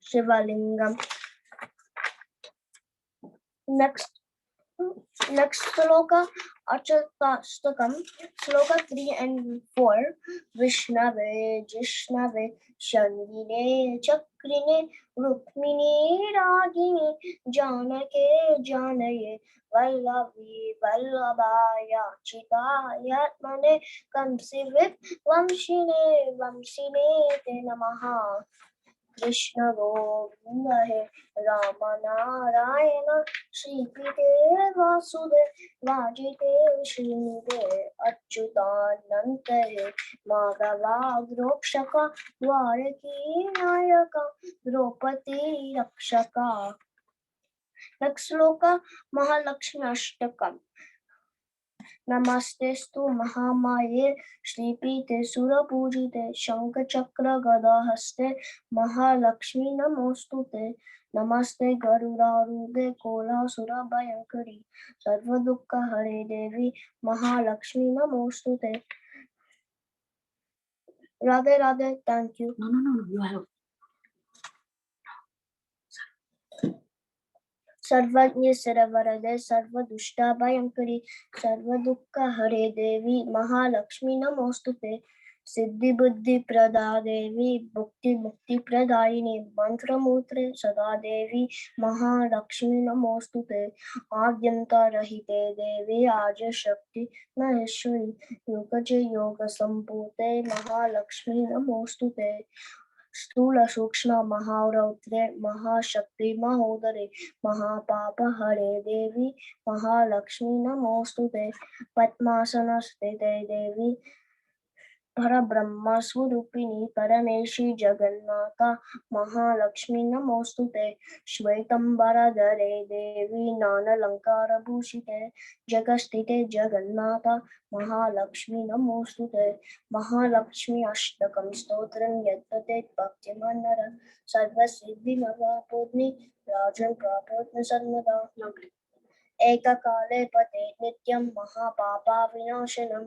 Shivalingam. Next sloka Achatastakam, sloka 3 and 4. Vishnave Jishnave Shandine Chakrine Rukmini Ragini Janake Janaye Vallavi Vallabhaya Chitayatmane Kamsivit Vamsine Te Namaha. Krishna Govinda He Rama Narayana Shri Pite Vasude Vajite Srinide Achyutananta He Madhava Drokshaka Dwaraki Nayaka Draupadi Rakshaka. Next sloka Mahalakshmi Ashtakam. Namastestu Mahamaye Shripite Surapujite Shankachakra Gadahaste Mahalakshmi Namostute. Namaste Garudarude Kola Surabhayankari Sarvadukka Hare Devi Mahalakshmi Namostute. Radhe Radhe, thank you. No, you have. Sarvajña Saravarade Sarva Dushta Bhayankari Sarva Dukkha Hare Devi Mahalakshmi Namostute. Siddhi Buddhi Prada Devi Bhukti Mukti Pradayini Mantra Mutre Sada Devi Mahalakshmi Namostute. Adyanta Rahite Devi Aja Shakti Maheshwari Yogaja Yoga Sampute Mahalakshmi Namostute. Stula Sukshma Maharautre Mahashakti Mahodare Mahapapa Hare Devi Mahalakshmi Namostute. Padmasana Sthite Devi Parabrahma Swarupini Parameshi Jagannatha Mahalakshmi Namostute. Shvetambara Dare Devi Nana Lankara Bhushite Jagastite Jagannatha Mahalakshmi Namostute. Mahalakshmi Ashtakam Stotram Yadtate Bhaktimanara Sarva Siddhi Nava Pudni Rajan Prapotna Sarnada. एककाले पते नित्यं महापापा विनाशनं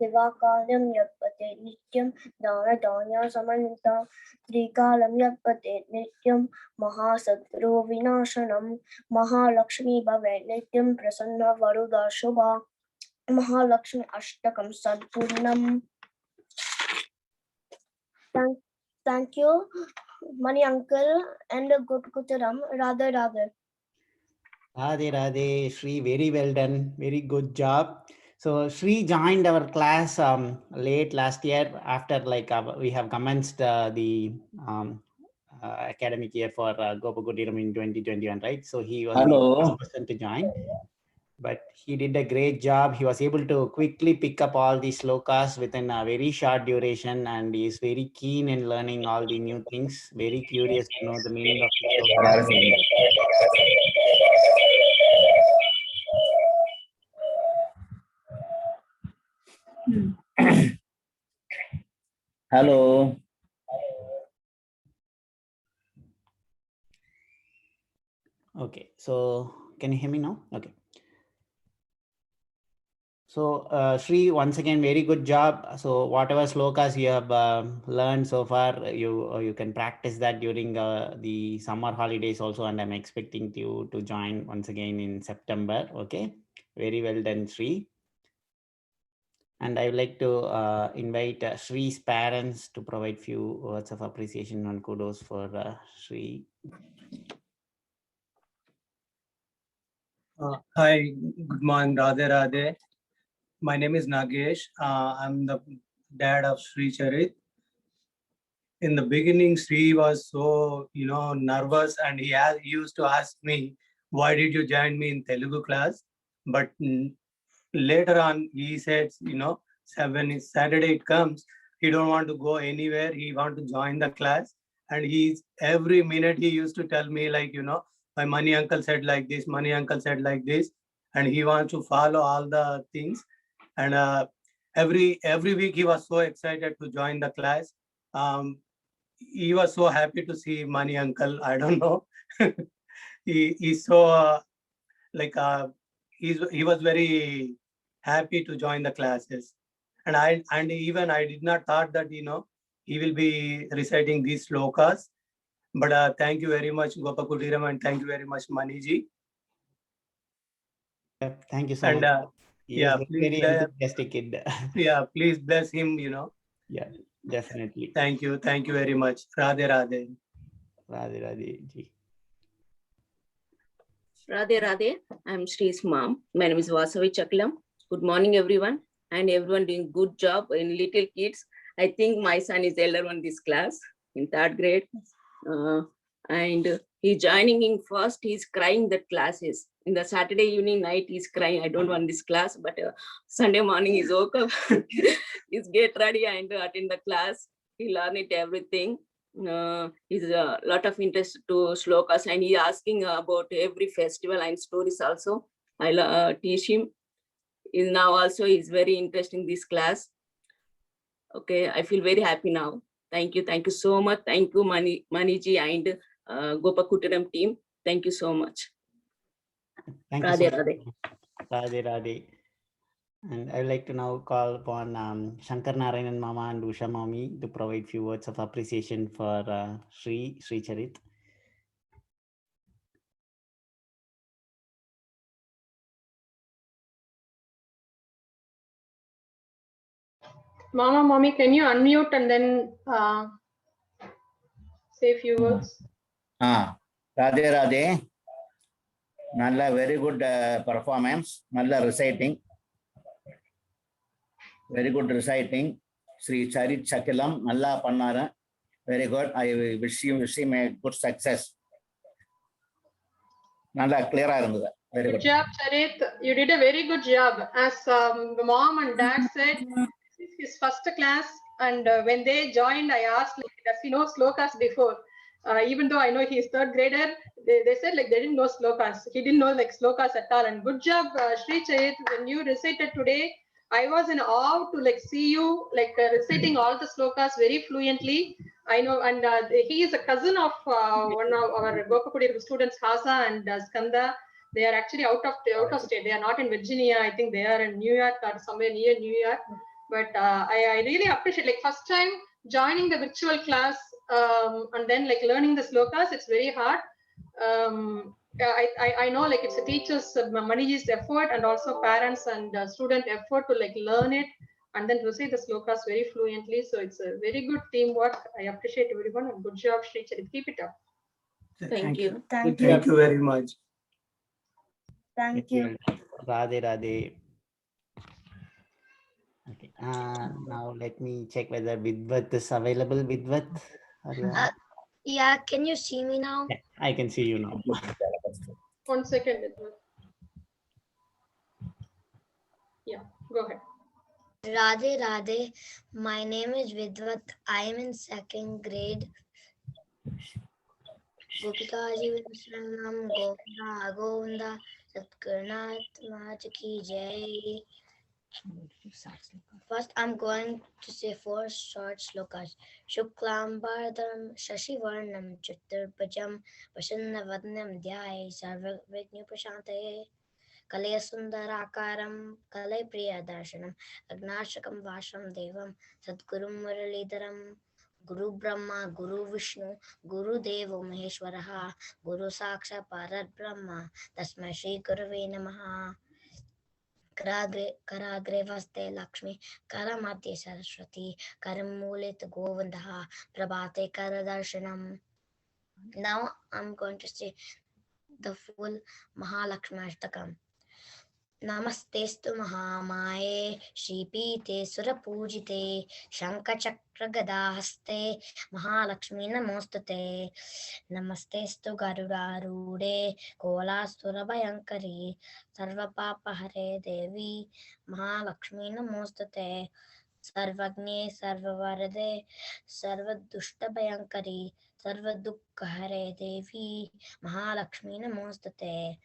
दिवाकालं यत्पते नित्यं दानधान्यसमन्विता त्रिकालं यत्पते नित्यं महाशत्रु विनाशनं महालक्ष्मी भवे नित्यं प्रसन्न वरदा शुभा महालक्ष्मी अष्टकं सम्पूर्णम्. Thank you, Mani uncle and Gopakutiram. Radhe Radhe. Radhe Radhe, Shri, very well done. Very good job. So Shri joined our class late last year after we have commenced the academic year for Gopakutiram in 2021, right? So he was the first person to join. But he did a great job. He was able to quickly pick up all the slokas within a very short duration, and he is very keen in learning all the new things, very curious to know the meaning of the slokas. Hello. Okay, so can you hear me now? Okay. So Shri, once again, very good job. So whatever slokas you have learned so far, you can practice that during the summer holidays also, and I'm expecting you to join once again in September. Okay, very well done, Shri. And I would like to invite Shri's parents to provide few words of appreciation and kudos for Shri. Hi, good morning, Radhe Radhe. My name is Nagesh. I'm the dad of Sri Charit. In the beginning, Sri was so, nervous, and he used to ask me, why did you join me in Telugu class? But later on, he said, when Saturday it comes, he don't want to go anywhere. He want to join the class. And every minute he used to tell me my money uncle said like this, money uncle said like this. And he wants to follow all the things. And every week he was so excited to join the class. He was so happy to see money uncle. I don't know. He's so he was very happy to join the classes. And even I did not thought that he will be reciting these slokas. But thank you very much, Gopakutiram, and thank you very much, Maniji. Thank you so And much. yeah, Very enthusiastic kid. Yeah, please bless him. Yeah, definitely. Thank you very much. Radhe Radhe. Radhe Radhe ji. Radhe Radhe. I'm Shri's mom. My name is Vasavi Chaklam. Good morning, everyone. And everyone doing good job in little kids. I think my son is elder one this class in 3rd grade. And he's joining in first. He's crying that classes. In the Saturday evening night, he's crying, I don't want this class. But Sunday morning, he's woke up. He's get ready and attend the class. He learn it everything. He's a lot of interest to slokas, and he asking about every festival and stories also. I teach him. Now also he's very interested in this class. Okay, I feel very happy now. Thank you so much. Thank you, Maniji and Gopakutiram team. Thank you so much. Thank Radhe you so Radhe. much. Radhe Radhe. And I would like to now call upon Shankar Narayanan Mama and Usha Mami to provide few words of appreciation for Sri Charit. Mama, Mommy, can you unmute and then say a few words? Radhe Radhe. Nalla very good performance. Nalla reciting. Very good reciting. Sri Charit Chakalam. Nalla pannara. Very good. I wish him a good success. Nalla clear irundhudu. Very Good good. job, Charit. You did a very good job. As the mom and dad said, this is his first class. And when they joined, I asked, does he know slokas before? Even though I know he's 3rd grader, they said they didn't know slokas. He didn't know slokas at all. And good job, Sri Charit. When you recited today, I was in awe to see you reciting all the slokas very fluently. I know, and he is a cousin of one of our Gopakutiram students, Hasa and Skanda. They are actually out of state. They are not in Virginia. I think they are in New York or somewhere near New York. But I really appreciate, like, first time joining the virtual class and then like learning the slokas. It's very hard. I know, like, it's a teacher's Maniji's effort and also parents and student effort to like learn it and then recite the slokas very fluently. So it's a very good teamwork. I appreciate everyone and good job, Sri Charit. Keep it up. Thank you. Thank you very much. Thank you. Radhe Radhe. Okay. Now let me check whether Vidvat is available. Vidvat, are you on? Yeah, can you see me now? Yeah, I can see you now. 1 second. Yeah, go ahead. Radhe Radhe. My name is Vidvat. I am in 2nd grade. Gopika Jivanam Govinda Govinda Satgurnath Mahat Ki Jai. First, I'm going to say 4 short slokas. Shuklam Bharadram Shashivarnam Chaturbhajam Vasannavadnam Dhyai Sarvavignyupashantaye Kalaya Sundarakaram Kalay Priya Darshanam Agnashakam Vasham Devam Sadgurum Muralidharam Guru Brahma Guru Vishnu Guru Devo Maheshwaraha Guru Saksha Parat Brahma Tasmai Shri Gurave Namaha Karagre Vaste Lakshmi Karamadhya Saraswati Karamulit Govindaha Prabhate Karadarshanam. Now I'm going to say the full Mahalakshmi Ashtakam. Namastestu Mahamaye Shripite Surapujite Shankachakra Gadahaste Mahalakshmi Namostate Namastestu Garudarude Kolasura Bhayankari Sarva Papa Hare Devi Mahalakshmi Namostate Sarvagne Sarvavarade Sarva Dushta Bhayankari Sarva Dukkha Hare Devi Mahalakshmi Namostate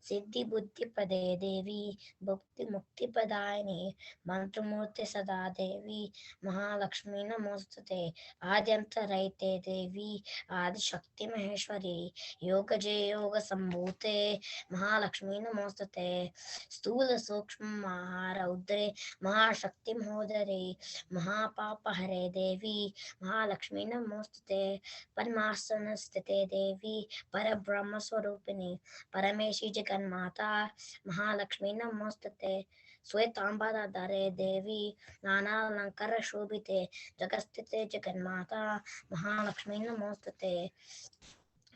Siddhi Buddhi Pade Devi Bhakti Mukti Padayani Mantramurti Sada Devi Mahalakshmi Namostate Adyanta Raite Devi Adi Shakti Maheshwari Yoga Jay Yoga Sambhute Mahalakshmi Namostate Stula Sukshma Maharaudre Mahashakti Mahodare Mahapapa Hare Devi Mahalakshmi Namostate Padmasana Sthite Devi Parabrahma Swarupini Parameshi Jaganmata Mahalakshmi Namostate Swetambara Dare Devi Nana Lankara Shobhite Jagastite Jaganmata Mahalakshmi Namostate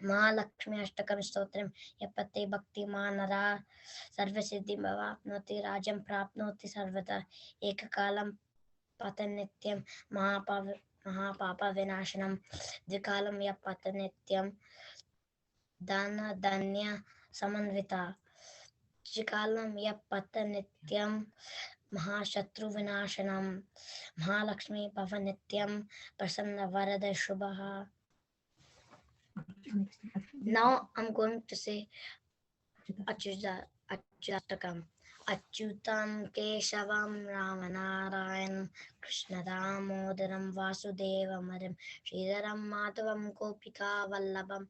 Mahalakshmi Ashtakam Stotram Yapate Bhakti Manara Sarvasiddhi Bhavapnoti Rajam Prapnoti Sarvata Ekakalam Patanityam Mahapapa Vinashanam Dvikalam Yapatanityam Dana Danya Samanvita Trikalam Yapatanityam Mahashatru Vinashanam Mahalakshmi Bhavanityam Prasanna Varada Shubhaha. Now I'm going to say Achyutakam. Achyutam Keshavam Ramanarayan Krishna Damodaram Vasudevamaram Sridharam Madhavam Gopika Vallabham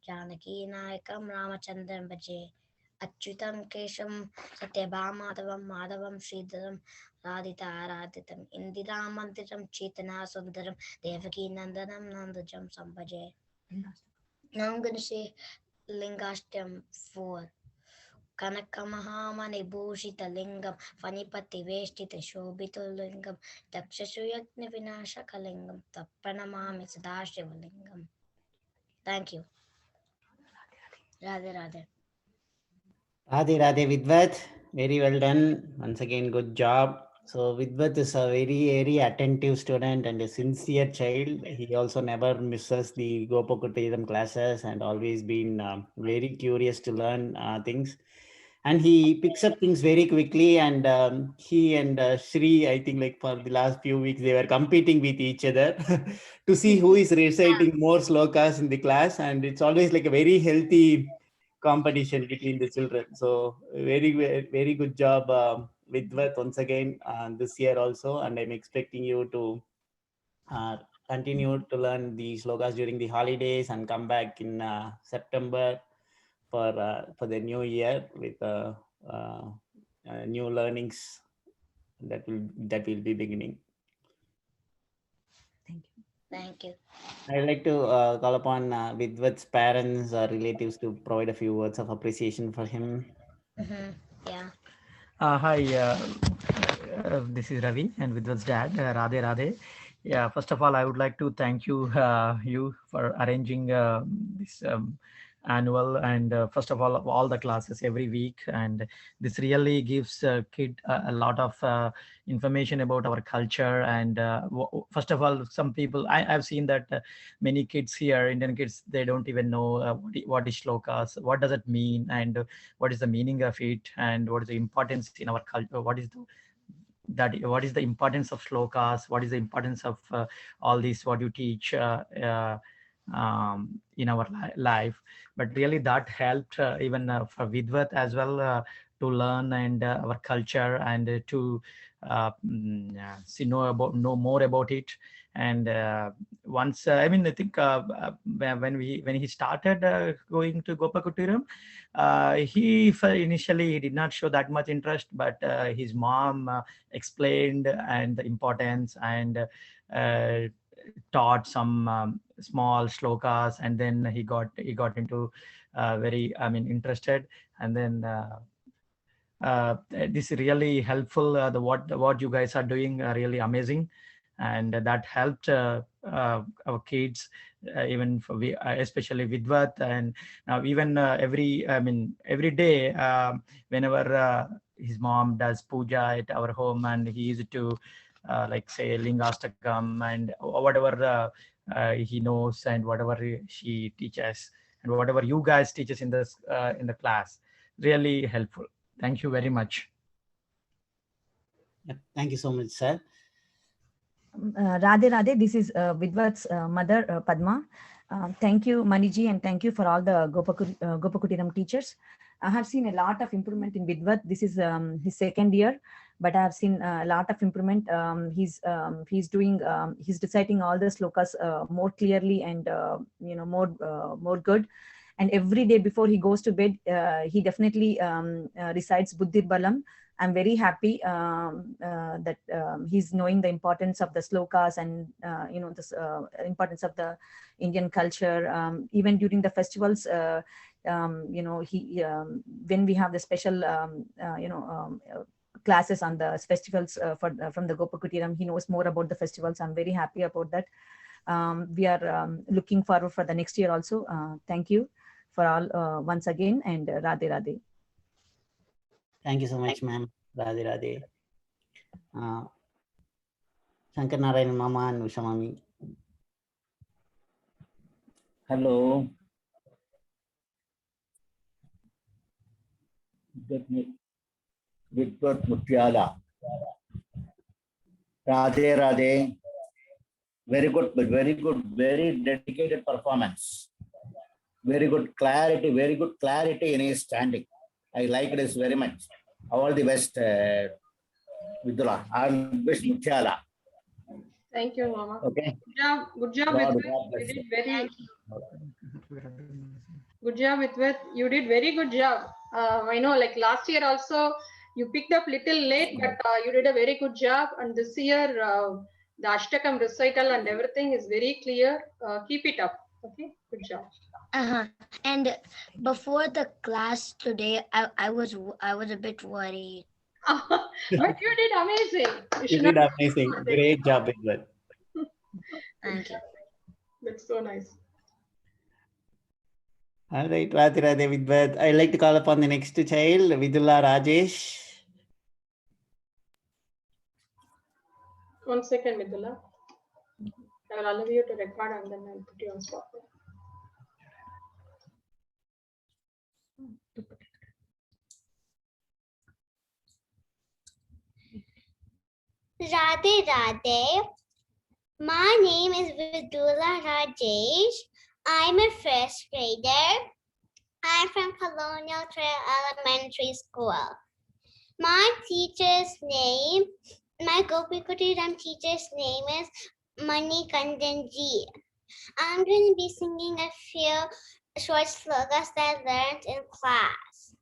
Janaki Nayakam Ramachandram Bhaje Achyutam Keshavam Satyabhamadavam Madhavam Sridharam Radhita Radhitam Indira Mandiram Chaitana Sundaram Devaki Nandanam Nandajam Sambhaje. Now I'm going to say Lingashtam 4. Kanaka Mahamani Bhushita Lingam Fanipati Veshtita Shobhita Lingam Dakshasuyagni Vinashaka Lingam Tappanamami Sadashiva Lingam. Thank you. Radhe Radhe. Radhe Radhe Vidvat. Very well done. Once again, good job. So Vidvat is a very, very attentive student and a sincere child. He also never misses the Gopakutiram classes and always been very curious to learn things. And he picks up things very quickly. And he and Shri, I think like for the last few weeks, they were competing with each other to see who is reciting more slokas in the class. And it's always like a very healthy competition between the children. So very, very good job, Vidvat, once again this year also. And I'm expecting you to continue to learn the slokas during the holidays and come back in September for the new year with new learnings that will be beginning. Thank you. I'd like to call upon Vidwat's parents or relatives to provide a few words of appreciation for him. Yeah. Hi, this is Ravi and Vidwat's dad, Radhe Radhe. Yeah, first of all, I would like to thank you for arranging this annual and first of all the classes every week, and this really gives kid a lot of information about our culture. And first of all, some people I've seen that many kids here, Indian kids, they don't even know what is shlokas, what does it mean, and what is the meaning of it, and what is the importance in our culture, what is the importance of shlokas, what is the importance of all this what you teach in our life. But really that helped even for Vidwat as well to learn and our culture and to know more about it. And once I think when he started going to Gopakutiram, he initially he did not show that much interest, but his mom explained and the importance and taught some small shlokas, and then he got into very interested. And then this is really helpful. What you guys are doing are really amazing, and that helped our kids, even for especially Vidwat. And now even every day whenever his mom does puja at our home, and he used to like say Lingastakam and whatever he knows, and whatever she teaches, and whatever you guys teaches in the class, really helpful. Thank you very much. Yep. Thank you so much, sir. Radhe Radhe, this is Vidwat's mother, Padma. Thank you, Maniji, and thank you for all the Gopakutiram teachers. I have seen a lot of improvement in Vidwat. This is his second year, but I have seen a lot of improvement. He's reciting all the slokas more clearly and more good. And every day before he goes to bed, he definitely recites Buddhir Balam. I'm very happy that he's knowing the importance of the slokas and the importance of the Indian culture. Even during the festivals, he when we have the special classes on the festivals from the Gopakutiram, he knows more about the festivals. I'm very happy about that. We are looking forward for the next year also. Thank you for all once again, and Radhe Radhe. Thank you so much, ma'am. Radhe Radhe. Shankar Narayan Mama and Usha Mami. Hello. Vidwat Mutyala. Radhe Radhe. Very good, very dedicated performance. Very good clarity in his standing. I like this very much. All the best, Vidula. And wish Mutyala. Thank you, Mama. Okay. Good job, Vidwat. You did very good job, Vidwat. You did very good job. I know, like last year also, you picked up little late, but you did a very good job. And this year, the Ashtakam recital and everything is very clear. Keep it up. Okay, good job. And before the class today, I was a bit worried. But you did amazing. You did amazing. Great job, Vidwat. Thank you. That's so nice. All right, Radhe Radhe Vidwat. I'd like to call upon the next child, Vidula Rajesh. 1 second, Vidula. I will allow you to record and then I'll put you on spot. Radhe Radhe. My name is Vidula Rajesh. I'm a first grader. I'm from Colonial Trail Elementary School. My Gopakutiram teacher's name is Mani Kandanji. I'm going to be singing a few short slokas that I learned in class.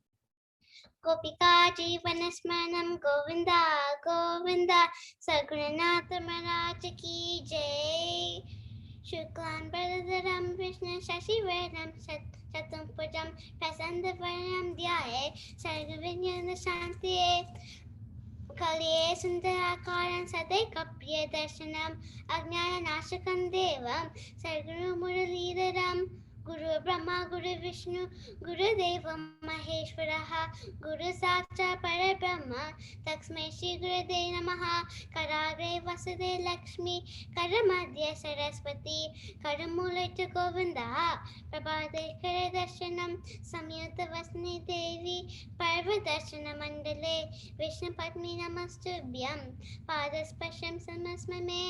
Gopika Jeevanasmanam Govinda Govinda Sagranath Maharaj ki Jai. Shuklan Bharadaram Krishna Shashivaram Shatam Pujam Prasandavanam Dhyaye Sargavinyana Shantiye Kaliye Sundarakaran Sadekapya Darshanam Ajnana Nashakam Devam Sarguru Muralidharam Guru Brahma Guru Vishnu Guru Deva Maheshwaraha Guru Sakshat Parabrahma Taksmai Shri Gurudev Namaha Karagre Vasude Lakshmi Karamadhya Saraswati Karamulita Govinda Prabhade Kare Darshanam Samyuta Vasni Devi Parva Darshana Mandale Vishnu Padmi Namastubhyam Padaspasham Samasmame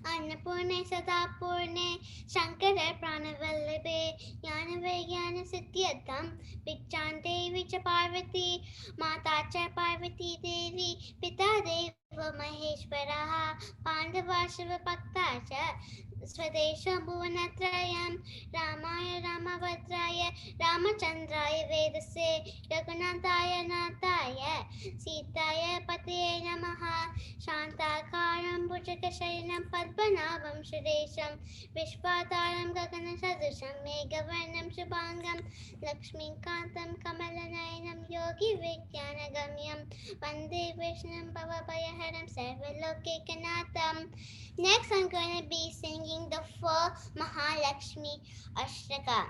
Annapurne Sadapurne Shankara Pranavallabe Jnana Siddhyatam Vichante Vicha Parvati Mata Cha Parvati Devi Pita Deva Maheshwaraha Pandava Shiva Bhakta Cha Swadesha Bhuvanatrayam Ramaya Ramabhadraya Ramachandraya Vedase Raghunathaya Nathaya Sitaya Patiye Namaha Shantakaram Bhujakashayanam Padmanabham Shuresham Vishvataram Gagana Sadrusham Meghavarnam Shubhangam Lakshmikantam Kamalanayanam Yogi Vidyanagamyam Vande Vishnam Bhavabhayaharam Sarvalokekanatham. Next I'm going to be singing the full Mahalakshmi Ashtaka.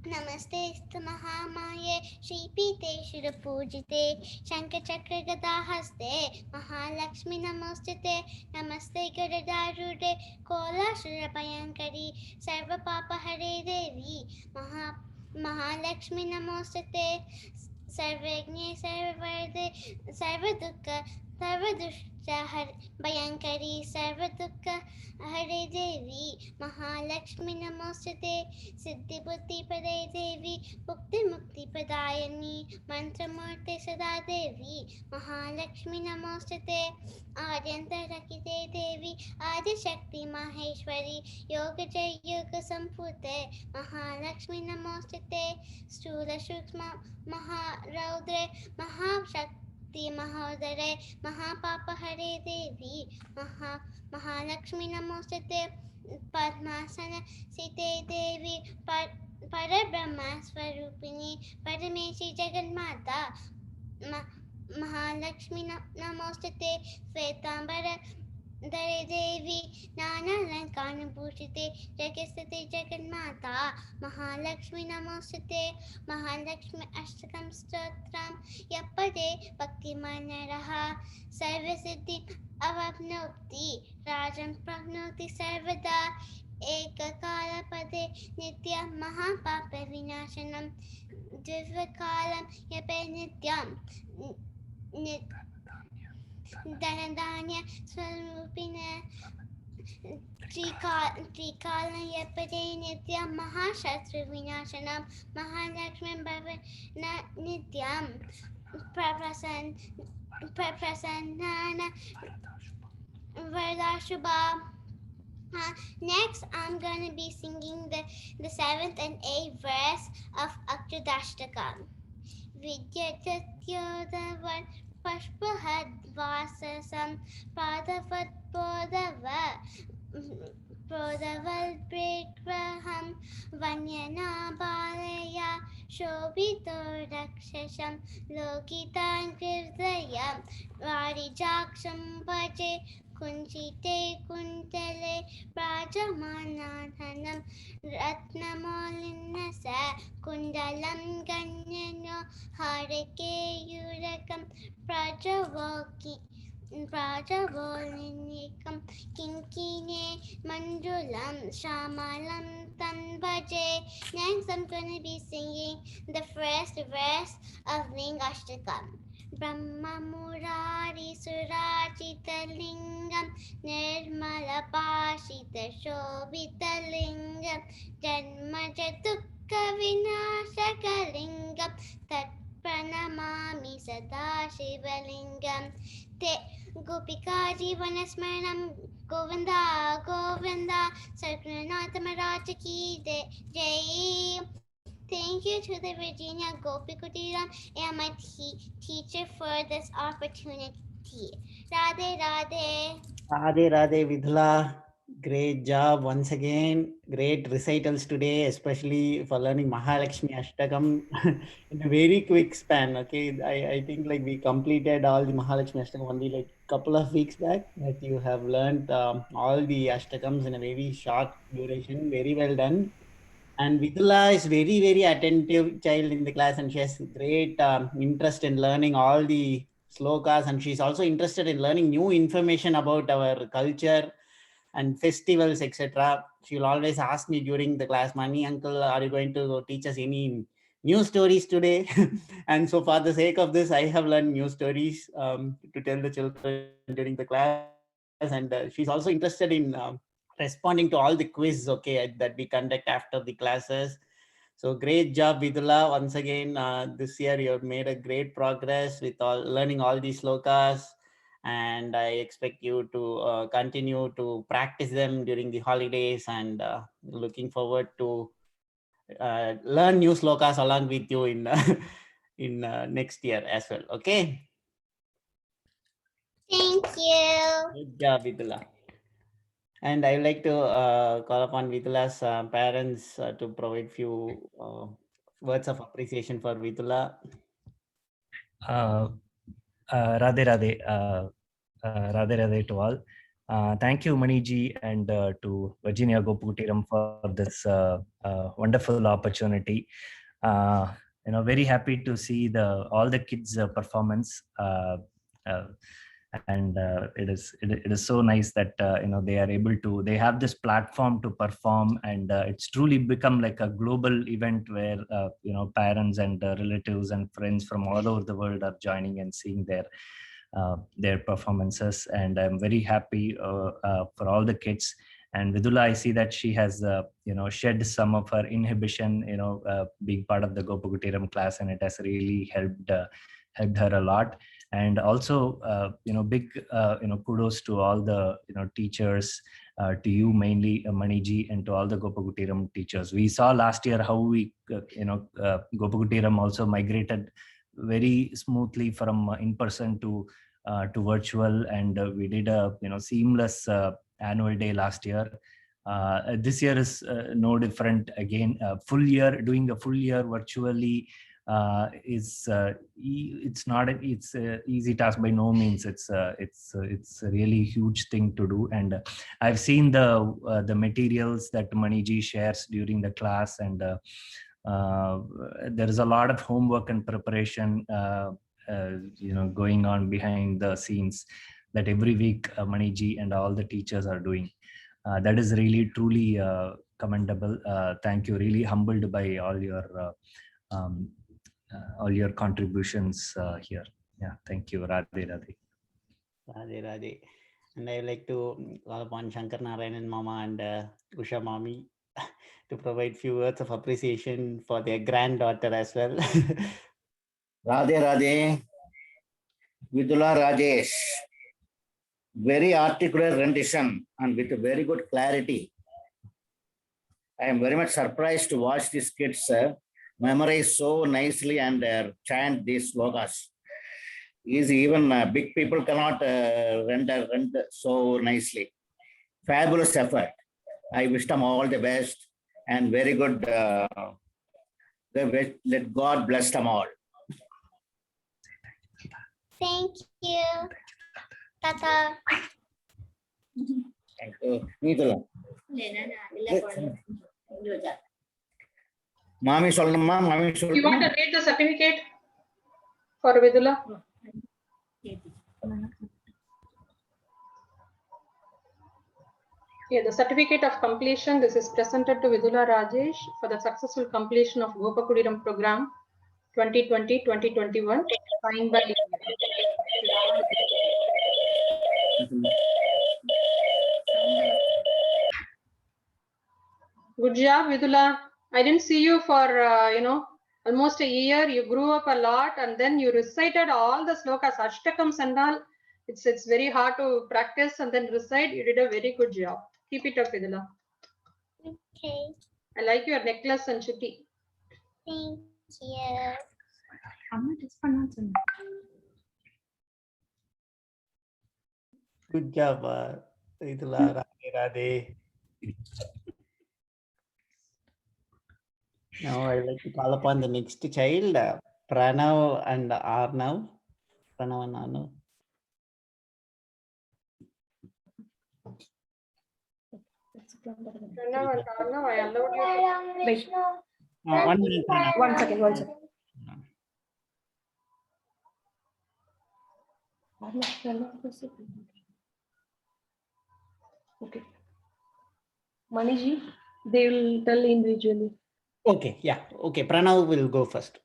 Namaste Mahamaye Shri Pite Shura Pujite Shankar Chakra Gada Haste Mahalakshmi Namostite Namaste Gadadarude Kola Shura Bhayankari Sarva Papa Hare Devi Mahalakshmi Namostite Sarvagni Sarvaverde Sarvadukka Sarvadushta Bhayankari Sarvadukka Hare Devi Mahalakshmi Namostite Siddhi Buddhi Pade Devi Bhukti Mukti Padayani Mantramurti Sada Devi Mahalakshmi Namostite Adyanta Rakite Devi Adi Shakti Maheshwari Yoga Jai Yoga Sampute Mahalakshmi Namostite Stula Shukma Maharaudre Mahashakti Mahodare Mahapapa Hare Devi Mahalakshmi Namostite Padmasana Site Devi Parabrahma Swarupini Parameshi Jaganmata Mahalakshmi Namostite Svetambara Dare Devi Nana Lankana Bhushite Jagastate Jaganmata Mahalakshmi Namostite Mahalakshmi Ashtakam Stotram Yapade Bhakti Manaraha Sarvasiddhi Avapnoti Rajam Pragnoti Sarvada Ekakala Pade Nitya Mahapapa Vinashanam Divakalam Yape Nityam Dhanadanya Swarupina Trikala Yapade Nitya Mahashatru Vinashanam Mahalakshmi Bhavana Nityam Prasannana Vardashubha. Next, I'm going to be singing the 7th and 8th verse of Akshadashtakam. Vidyatyodavan Pashpahadvasasam Padavat Podaval Brigraham Vanyana Balaya Shobito Rakshasham Lokitan Krivdayam Varijaksham Bhaje Kunchite Kuntale Brajamanadhanam Ratnamolinasa Kundalam Ganyano Harike Yurakam Prajavolinikam Kinkine Manjulam Shamalam Tanbaje. Next I'm going to be singing the first verse of Lingashtakam. Brahma Murari Surachita Lingam Nirmala Pashita Shobita Lingam Janma Jatukka Vinashaka Lingam Tat Pranamami Sada Shiva Lingam. Gopika Jeevana Smaranam Govinda Govinda Sarkranatha Maharaj ki Jai. Thank you to the Virginia Gopikutiram and my teacher for this opportunity. Radhe Radhe. Radhe Radhe Vidula. Great job once again. Great recitals today, especially for learning Mahalakshmi Ashtakam in a very quick span. Okay, I think like we completed all the Mahalakshmi Ashtakam only like couple of weeks back. That you have learned all the Ashtakams in a very short duration. Very well done. And Vidula is very, very attentive child in the class, and she has great interest in learning all the slokas, and she's also interested in learning new information about our culture and festivals, etc. She will always ask me during the class, Mani uncle, are you going to teach us any new stories today? And so for the sake of this, I have learned new stories to tell the children during the class. And she's also interested in responding to all the quiz, okay, that we conduct after the classes. So great job, Vidula. Once again, this year you have made a great progress with learning all these slokas, and I expect you to continue to practice them during the holidays, and looking forward to learn new slokas along with you in in next year as well. Okay. Thank you. Good job, Vidula. And I would like to call upon Vidula's parents to provide few words of appreciation for Vidula. Radhe Radhe, Radhe Radhe to all. Thank you, Maniji, and to Virginia Gopikutiram for this wonderful opportunity. Very happy to see all the kids' performance. And it is so nice that they are able to, they have this platform to perform, and it's truly become like a global event where parents and relatives and friends from all over the world are joining and seeing their performances. And I'm very happy for all the kids. And Vidula, I see that she has shed some of her inhibition, being part of the Gopikutiram class, and it has really helped her a lot. And also, big kudos to all the teachers, to you mainly, Maniji, and to all the Gopikutiram teachers. We saw last year how we, Gopikutiram also migrated very smoothly from in-person to virtual, and we did a seamless annual day last year. This year is no different. Again, doing a full year virtually it's not an easy task by no means. It's a really huge thing to do, and I've seen the materials that Maniji shares during the class, and there is a lot of homework and preparation going on behind the scenes that every week Maniji and all the teachers are doing. That is really truly commendable. Thank you. Really humbled by all your contributions here. Yeah, thank you. Radhe Radhe. Radhe Radhe. And I would like to call upon Shankar Narayanan Mama and Usha Mami to provide few words of appreciation for their granddaughter as well. Radhe Radhe. Vidula Rajesh. Very articulate rendition and with very good clarity. I am very much surprised to watch these kids memorize so nicely and chant these slokas. Even big people cannot render so nicely. Fabulous effort. I wish them all the best and very good. Let God bless them all. Thank you. Tata. Thank you. Vidula. Mami solnumma, Mami solnumma. You want to read the certificate for Vidula? Yeah, the certificate of completion. This is presented to Vidula Rajesh for the successful completion of Gopikutiram program 2020-2021, signed by. Good job, Vidula. I didn't see you for almost a year. You grew up a lot, and then you recited all the slokas, ashtakams and all. It's very hard to practice and then recite. You did a very good job. Keep it up, Vidula. Okay. I like your necklace and chutti. Thank you. Good job, Vidula. Radhe Radhe. Now I would like to call upon the next child, Pranav and Arnav. Pranav and Arnav. Pranav and Arnav, I allowed you to Wait. 1 minute, Pranav. 1 second, 1 second. Okay. Maniji, they will tell individually. Okay, yeah. Okay, Pranav will go first.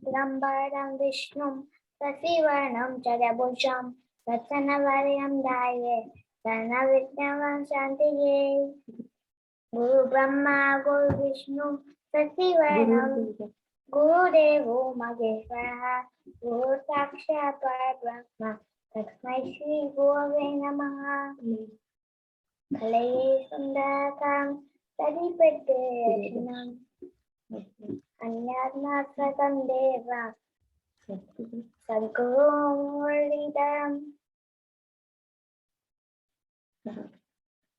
Lambaram Vishnum, Sasivarnam Charabusham, Tatsanavaryam Daye, Tanavidyavam Shantiye, Guru Brahma, Guru Vishnu, Sasivarnam, Guru Devo Mageshwara, Guru Saksha Parabrahma, Taksmai Shri Gurave Namaha, Kalaye Sundakam, Sadipete Rashinam, Anyadna Sakandeva, Sadguru Muralidharam,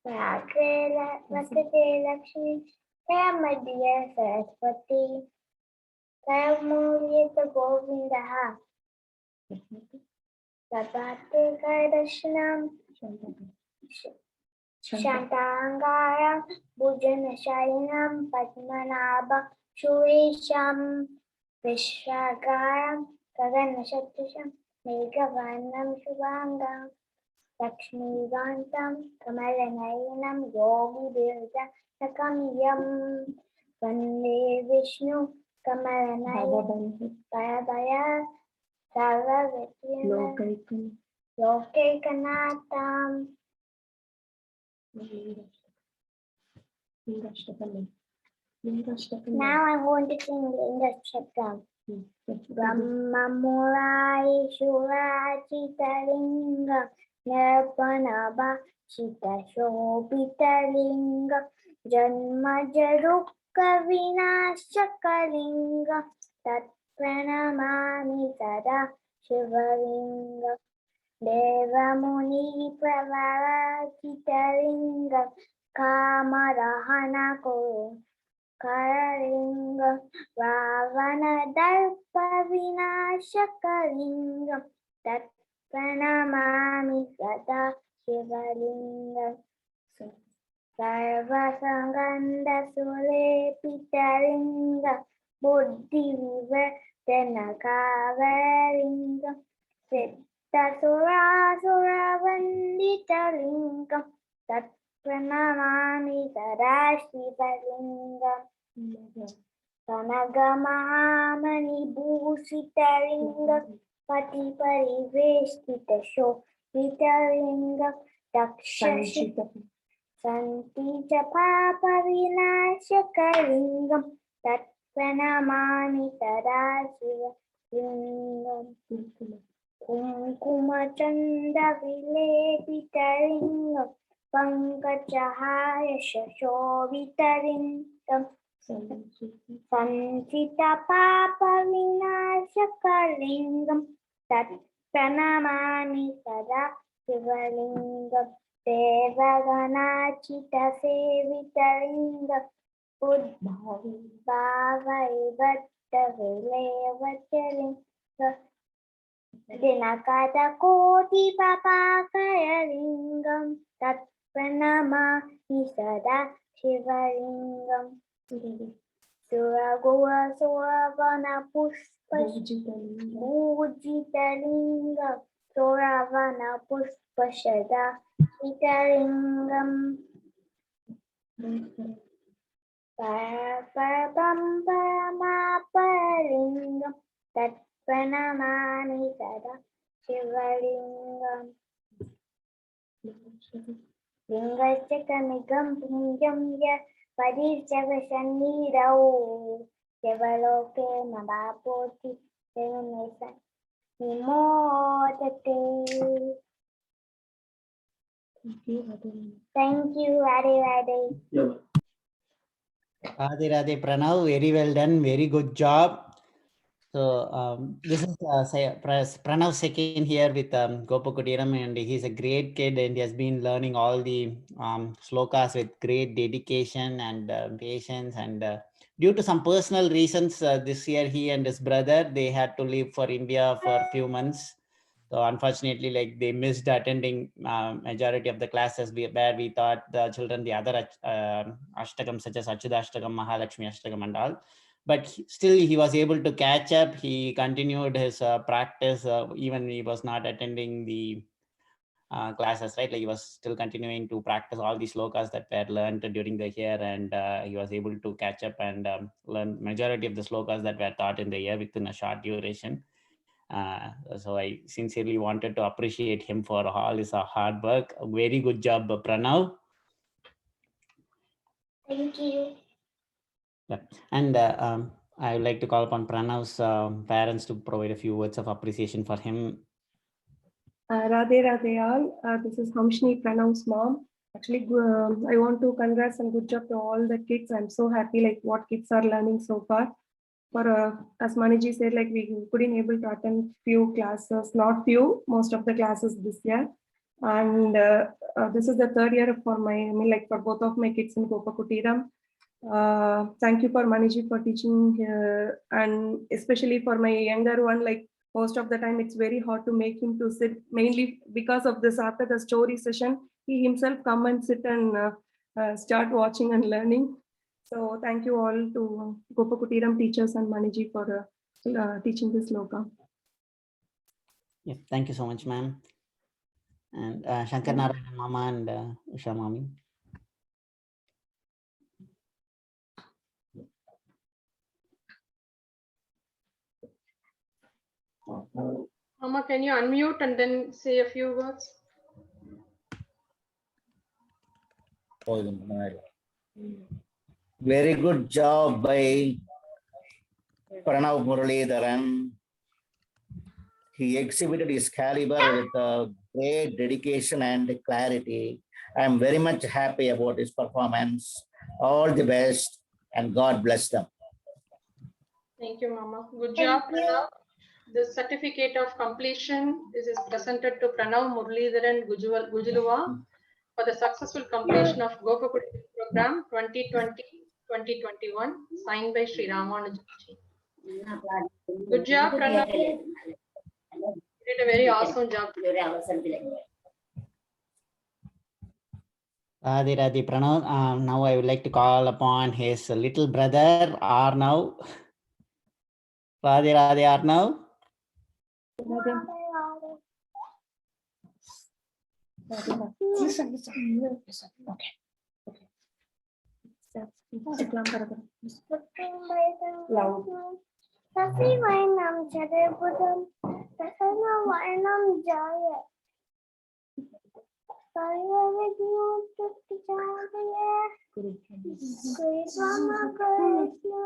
Vasate Lakshmi, Samadhya Saraswati, Saramurita Govindaha, Sabate Kardashanam, Shantangaram, Bhujana Shayanam, Padmanabha, Shurisham, Vishwagaram, Gagana Shatrisham, Meghavanam Shubhangam, Lakshmi Vantam, Kamalanayanam, Yogi Virja, Nakamyam, Vande Vishnu, Kamalanayanam, Parabaya, Sarvavityam, Lokekanatam. Now I'm going to sing Lingashtakam. Brahma Mura Ishura Chita Linga Nirpanaba Chita Shobita Linga Janma Jarukka Vinashaka Linga Tat Pranamami Sada Shivalinga Deva Muni Pravara Chita Linga Kamarahana Ko Karalinga Ravana Darpa Vinashakalinga Tat Pranamami Sada Shivalinga Sarva Sanganda Sule Pitalinga Buddhi Vivertana Kavalinga Siddha Sura Sura Vandita Linga Tat Pranamami Sada Shivalinga Sanagamahamani Bhusita Linga Pati Parivestita Shobita Linga Daksha Santita Papa Vinashaka Lingam Tat Pranamami Sada Shivalingam Kumkuma Chanda Vilepita Lingam Pankajahaya Shashovitaringam Sanchita Papa Vinashakalingam Tat Pranamami Sada Shivalingam Devagana Chita Sevitaringam Buddhavi Bhavai Vatta Vilevachalingam Dinakata Koti Papa Kayalingam Tat Pranama Sada Shivalingam Sura Goa Sura Vana Pushpa Ujitalingam Sura Vana Pushpa Shada Italingam Parapam Paramapalingam Tat Pranamani Sada Shivalingam Lingashtakamigam Pungam Ya Parijavashanirao Devaloke Madapoti Devanesa Nimodate. Thank you, Radhe Radhe. Radhe Radhe Pranav, very well done, very good job. So this is Pranav's second year with Gopakutiram, and he's a great kid, and he has been learning all the slokas with great dedication and patience. And due to some personal reasons, this year he and his brother, they had to leave for India for a few months. So unfortunately, like they missed attending majority of the classes where we taught the children the other Ashtakam such as Achyuta Ashtakam, Mahalakshmi Ashtakam and all. But still he was able to catch up. He continued his practice even he was not attending the classes, right? Like he was still continuing to practice all the slokas that were learned during the year, and he was able to catch up and learn majority of the slokas that were taught in the year within a short duration. So I sincerely wanted to appreciate him for all his hard work. Very good job, Pranav. Thank you. Yeah. And I would like to call upon Pranav's parents to provide a few words of appreciation for him. Radhe Radhe all. This is Hamshni, Pranav's mom. Actually, I want to congrats and good job to all the kids. I'm so happy like what kids are learning so far. For as Maniji said, like we couldn't able to attend few classes, not few, most of the classes this year. And this is the third year for like for both of my kids in Gopakutiram. Thank you for Maniji for teaching and especially for my younger one, like most of the time it's very hard to make him to sit, mainly because of this. After the story session, he himself come and sit and start watching and learning. So thank you all to Gopakutiram teachers and Maniji for teaching this sloka. Yeah, thank you so much, ma'am. And Shankar Narayan Mama and Usha Mami. Mama, can you unmute and then say a few words? Very good job by Pranav Muralidharan. He exhibited his caliber with great dedication and clarity. I am very much happy about his performance. All the best and God bless them. Thank you, Mama. Good job, Pranav. The certificate of completion is presented to Pranav Muralidharan Gujuluwa for the successful completion of Gopakutiram program 2020-2021, signed by Sri Ramanujaji. Good job, Pranav. You did a very awesome job. Radhe Radhe Pranav. Now I would like to call upon his little brother Arnav. Radhe Radhe Arnav. Sasi Vainam Chadepudam, Tasana Vainam Jaya. Saya Vishnu Tuttijaya, Kurivama Kurishna,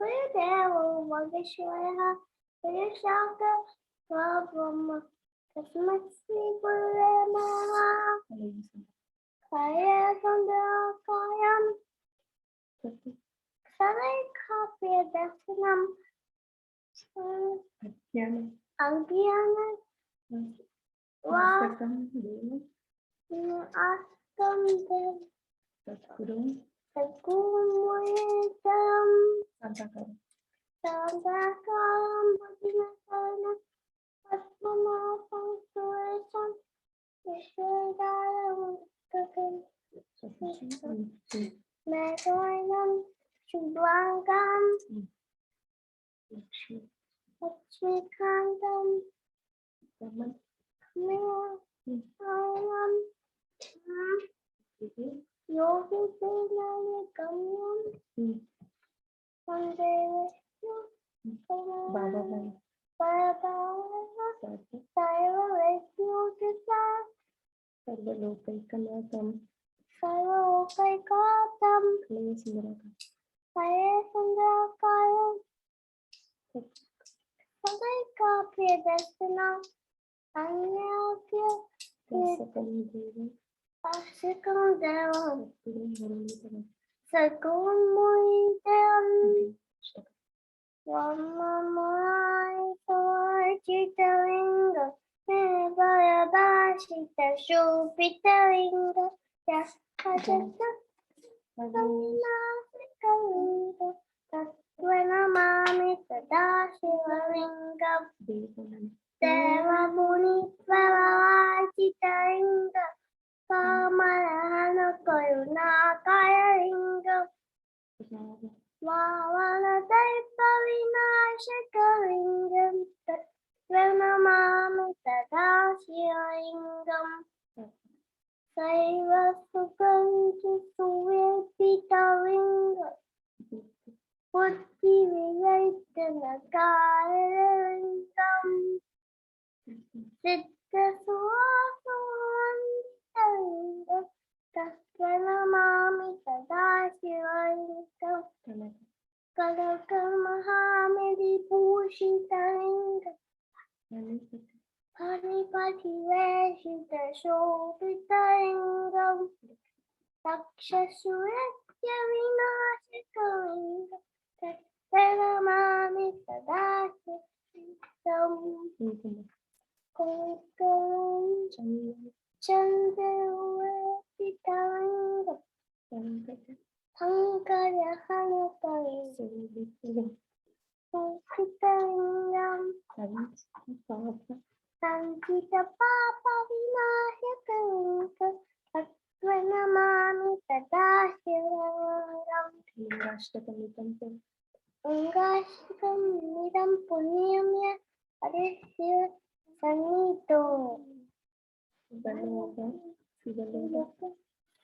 Kuridevo Vagishwaya, Kurishaka Prabhama, Tasmatsi Puramaha, Kaya Sandakayam, Sarai Kapya Dasanam, Agyana, Astam Dev, Sakumoyam, Sandakaram, Bhajinasana, Padmanasam, Suresam, Vishwadaram, Megainam, Shubhangam, Lakshmikantam, Kamiyam, Yogi Selani Kamyam, Sandevishnu, Baba Saiva Vishnu Tisa, Sarvalokaikanatam, Sarvalokaikatam, Kaya Sundakaya Sadaika Priyadashana Anyakya Ashikam Devam Sakun Mohitam Ramamai Chitalinga Megaya Bashita Shupitalinga Yakajata Kalinga Tatvanamami Tadashivalinkam Deva Muni Chitalinga Kamalahana Karuna Kayalingam Vavana Daipa Vinashakalingam Tatvanamami Tadashivalinkam Saiva Sukanti Suvepitalinga Putti Vivaitana Kailingam Siddha Suvasavantalingam Tatvanamami Tadashivalinkam Kalaka Mahamedi Bhushitalingam Paripati Veshita Shobhitalingam Takshasuretya Vinashikalingam Tatvanamami Tadashivalinkam Kokalam Chandravatitalingam Pankaya Hanakalingam Sukitalingam Sankita Papa Vinashakalingam Tatvanamami Tadashivalinkam Ungashtakam Nidam Punyamya Adesya Sanito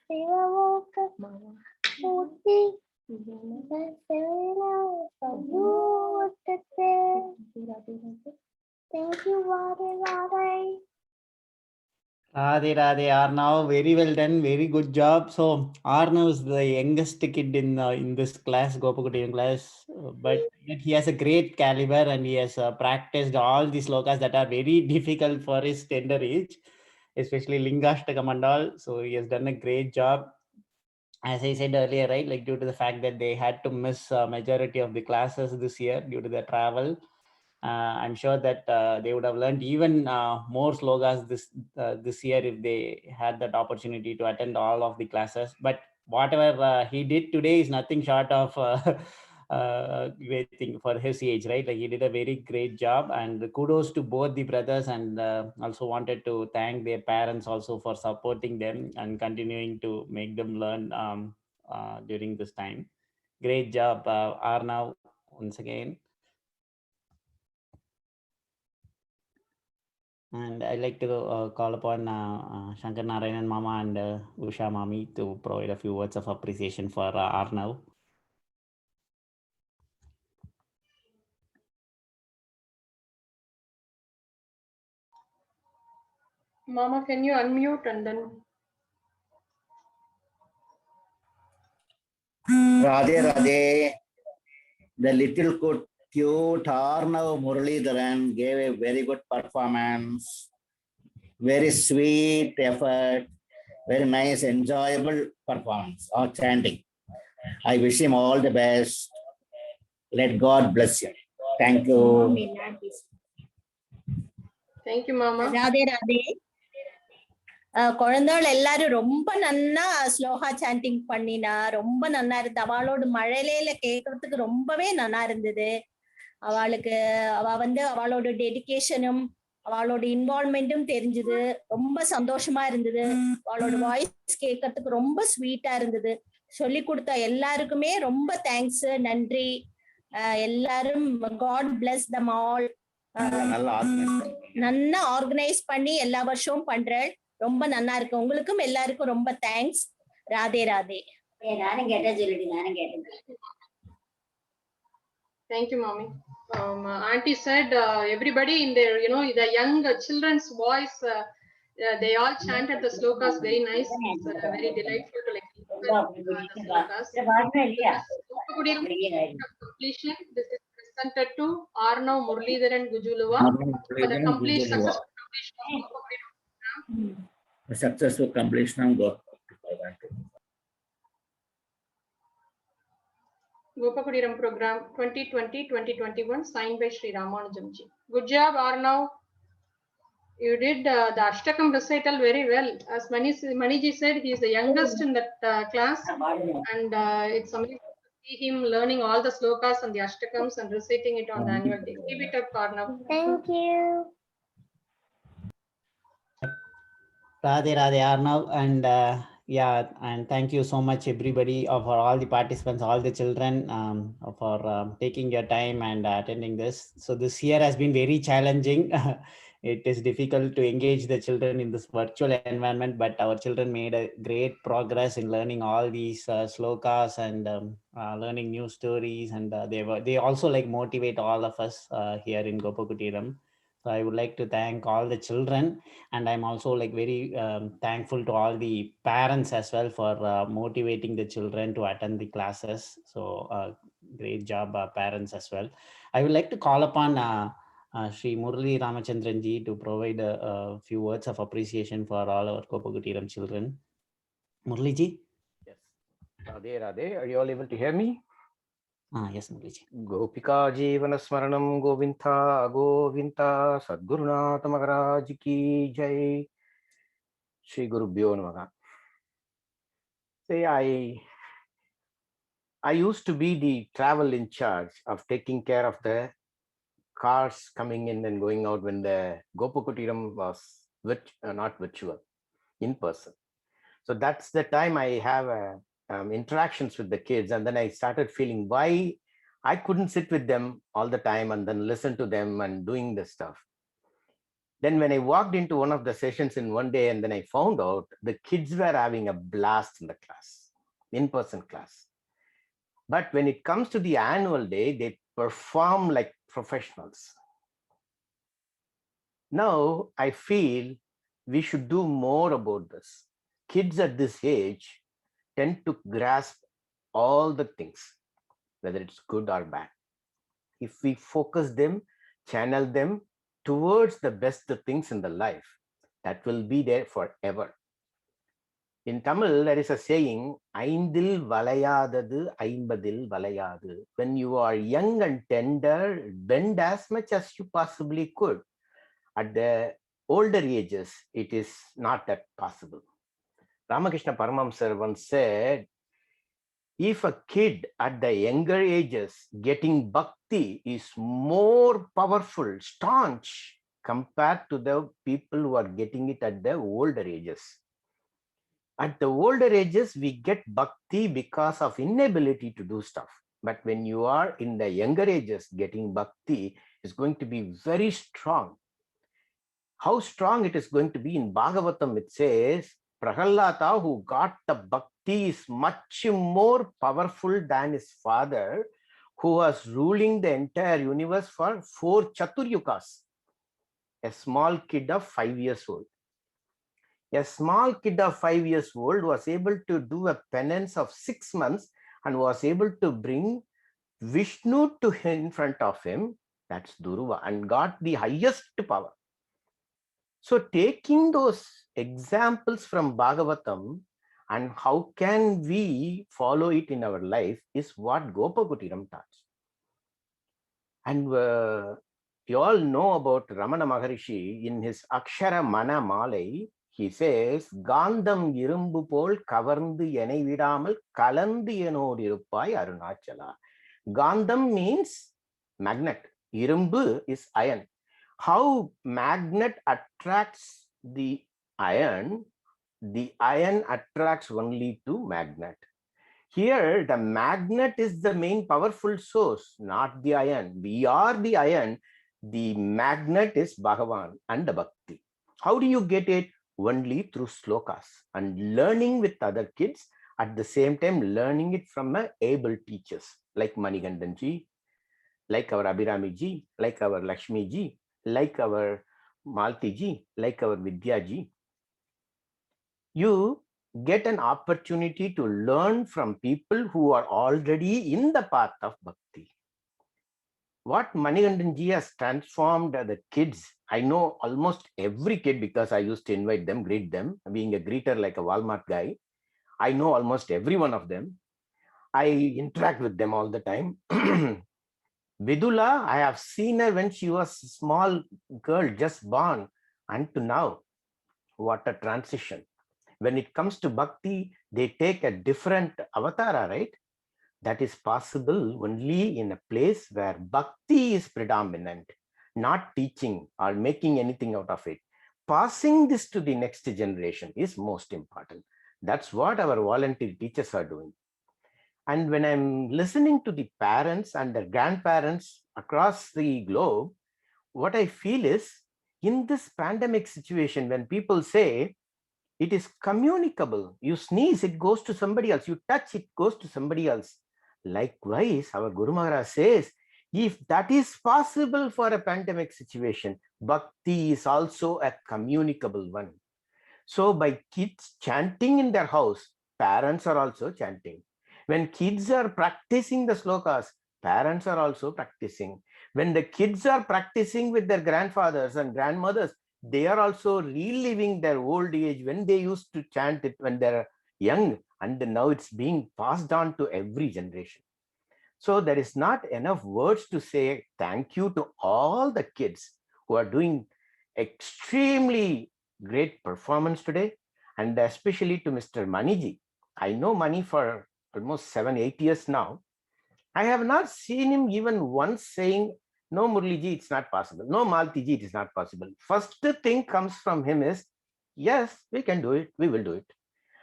Sivavoka Puti Vasena Sabutate. Thank you, Radhe Radhe. Radhe Radhe, Arnav, very well done, very good job. So Arnav is the youngest kid in this class, Gopakutiram class, but he has a great caliber and he has practiced all these slokas that are very difficult for his tender age, especially Lingashtakam and all. So he has done a great job. As I said earlier, right, like due to the fact that they had to miss majority of the classes this year due to the travel. I'm sure that they would have learned even more slogas this year if they had that opportunity to attend all of the classes. But whatever he did today is nothing short of great thing for his age, right? Like he did a very great job, and kudos to both the brothers. And also wanted to thank their parents also for supporting them and continuing to make them learn during this time. Great job, Arnav, once again. And I'd like to call upon Shankar Narayanan Mama and Usha Mami to provide a few words of appreciation for Arnav. Mama, can you unmute and then? Radhe Radhe, the little cute Arnav Muralidharan gave a very good performance, very sweet effort, very nice, enjoyable performance, outstanding. I wish him all the best. Let God bless you. Thank you. Thank you, Mama. Radhe Radhe. குழந்தைகள் எல்லாரும் ரொம்ப நன்னா shloka sanding பண்ணினா ரொம்ப நன்னா இருந்து அவளோட மழலையில கேட்கறதுக்கு ரொம்பவே நன்னா இருந்தது. அவளுக்கு அவளோட டெடிகேஷனும் அவளோட இன்வால்வ்மெண்ட்டும் தெரிஞ்சது. ரொம்ப சந்தோஷமா இருந்தது. அவளோட வாய்ஸ் கேட்கறதுக்கு ரொம்ப ஸ்வீட்டா இருந்தது. சொல்லி கொடுத்த எல்லாருக்குமே ரொம்ப தேங்க்ஸ், நன்றி. எல்லாரும் காட் பிளஸ் தம் ஆல். நல்லா ஆர்கனைஸ் பண்ணி எல்லா வருஷமும் பண்றேன். ரொம்ப நல்லா இருக்கு. உங்களுக்கும் எல்லாருக்கும் ரொம்ப தேங்க்ஸ். ராதே ராதே. நானும் கேட்டேன் சொல்லிட்டு நானும் கேட்டேன். Thank you, Mommy. Auntie said everybody in their, the young children's voice, they all chanted the slokas very nice. It's very delightful to listen to the slokas. Gopakudiram completion. This is presented to Arnav Muralidharan Gujuluva for the complete successful completion of Gopakudiram program. The successful completion of Gopakudiram program 2020-2021 signed by Sri Ramanujamji. Good job, Arnav. You did the Ashtakam recital very well. As Maniji said, he is the youngest in that class, and it's amazing to see him learning all the slokas and the Ashtakams and reciting it on the annual day. Keep it up, Arnav. Thank you. Radhe Radhe Arnav, and yeah, and thank you so much everybody for all the participants, all the children for taking your time and attending this. So this year has been very challenging. It is difficult to engage the children in this virtual environment, but our children made a great progress in learning all these slokas and learning new stories, and they also like motivate all of us here in Gopakutiram. So I would like to thank all the children, and I'm also like very thankful to all the parents as well for motivating the children to attend the classes. So great job, parents as well. I would like to call upon Sri Murali Ramachandran ji to provide a few words of appreciation for all our Gopakutiram children. Murali ji? Yes. Radhe Radhe. Are you all able to hear me? Yes, Murali ji. Gopika Jeevana Smaranam Govinda Govinda Sadgurunath Maharaj Ki Jai. Shri Guru Bhyo Namaha. Say, I used to be the travel in charge of taking care of the cars coming in and going out when the Gopakutiram was not virtual, in person. So that's the time I have interactions with the kids, and then I started feeling why I couldn't sit with them all the time and then listen to them and doing this stuff. Then when I walked into one of the sessions in one day, and then I found out the kids were having a blast in the class, in-person class. But when it comes to the annual day, they perform like professionals. Now I feel we should do more about this. Kids at this age tend to grasp all the things, whether it's good or bad. If we focus them, channel them towards the best things in the life, that will be there forever. In Tamil, there is a saying, Aindil valayadadu, aimbadil valayadu. When you are young and tender, bend as much as you possibly could. At the older ages, it is not that possible. Ramakrishna Paramahamsa once said, if a kid at the younger ages getting bhakti is more powerful, staunch, compared to the people who are getting it at the older ages. At the older ages, we get bhakti because of inability to do stuff. But when you are in the younger ages, getting bhakti is going to be very strong. How strong it is going to be in Bhagavatam, it says, Prahalata, who got the bhakti, is much more powerful than his father, who was ruling the entire universe for 4 Chaturyugas. A small kid of 5 years old. A small kid of 5 years old was able to do a penance of 6 months and was able to bring Vishnu to in front of him, that's Duruva, and got the highest power. So taking those examples from Bhagavatam and how can we follow it in our life is what Gopakutiram taught. And you all know about Ramana Maharishi in his Akshara Mana Malai. He says, Gandam irumbu pol kavarndu enai vidamal kalandu enodu iruppai Arunachala. Gandam means magnet. Irumbu is iron. How magnet attracts the iron attracts only to magnet. Here, the magnet is the main powerful source, not the iron. We are the iron. The magnet is Bhagavan and the Bhakti. How do you get it? Only through slokas and learning with other kids, at the same time learning it from able teachers like Manigandan ji, like our Abhirami ji, like our Lakshmi ji, like our Malti ji, like our Vidya ji. You get an opportunity to learn from people who are already in the path of bhakti. What Manikandan ji has transformed the kids. I know almost every kid because I used to invite them, greet them, being a greeter like a Walmart guy. I know almost every one of them. I interact with them all the time. Vidula, I have seen her when she was a small girl, just born, and to now. What a transition. When it comes to bhakti, they take a different avatara, right? That is possible only in a place where bhakti is predominant, not teaching or making anything out of it. Passing this to the next generation is most important. That's what our volunteer teachers are doing. And when I'm listening to the parents and their grandparents across the globe, what I feel is in this pandemic situation, when people say it is communicable, you sneeze, it goes to somebody else, you touch, it goes to somebody else. Likewise, our Guru Maharaj says, if that is possible for a pandemic situation, bhakti is also a communicable one. So by kids chanting in their house, parents are also chanting. When kids are practicing the slokas, parents are also practicing. When the kids are practicing with their grandfathers and grandmothers, they are also reliving their old age when they used to chant it when they're young, and now it's being passed on to every generation. So there is not enough words to say thank you to all the kids who are doing extremely great performance today, and especially to Mr. Maniji. I know Mani for almost 7-8 years now. I have not seen him even once saying, no, Murliji, it's not possible. No, Maltiji, it is not possible. First thing comes from him is, yes, we can do it. We will do it.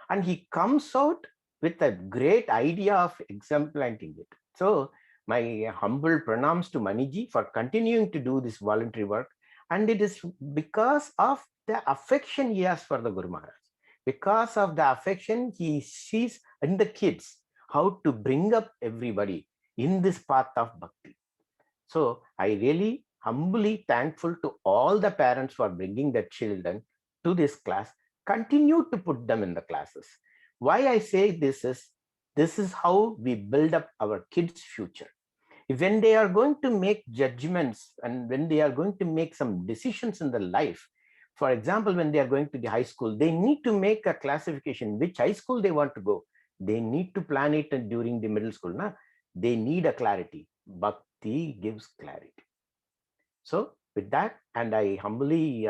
And he comes out with a great idea of exemplifiing it. So my humble pranams to Maniji for continuing to do this voluntary work. And it is because of the affection he has for the Guru Maharaj. Because of the affection he sees in the kids, how to bring up everybody in this path of bhakti. So I really humbly thankful to all the parents for bringing their children to this class. Continue to put them in the classes. Why I say this is how we build up our kids' future. When they are going to make judgments and when they are going to make some decisions in their life, for example, when they are going to the high school, they need to make a classification, which high school they want to go. They need to plan it during the middle school. They need a clarity. Bhakti gives clarity. So with that, and I humbly,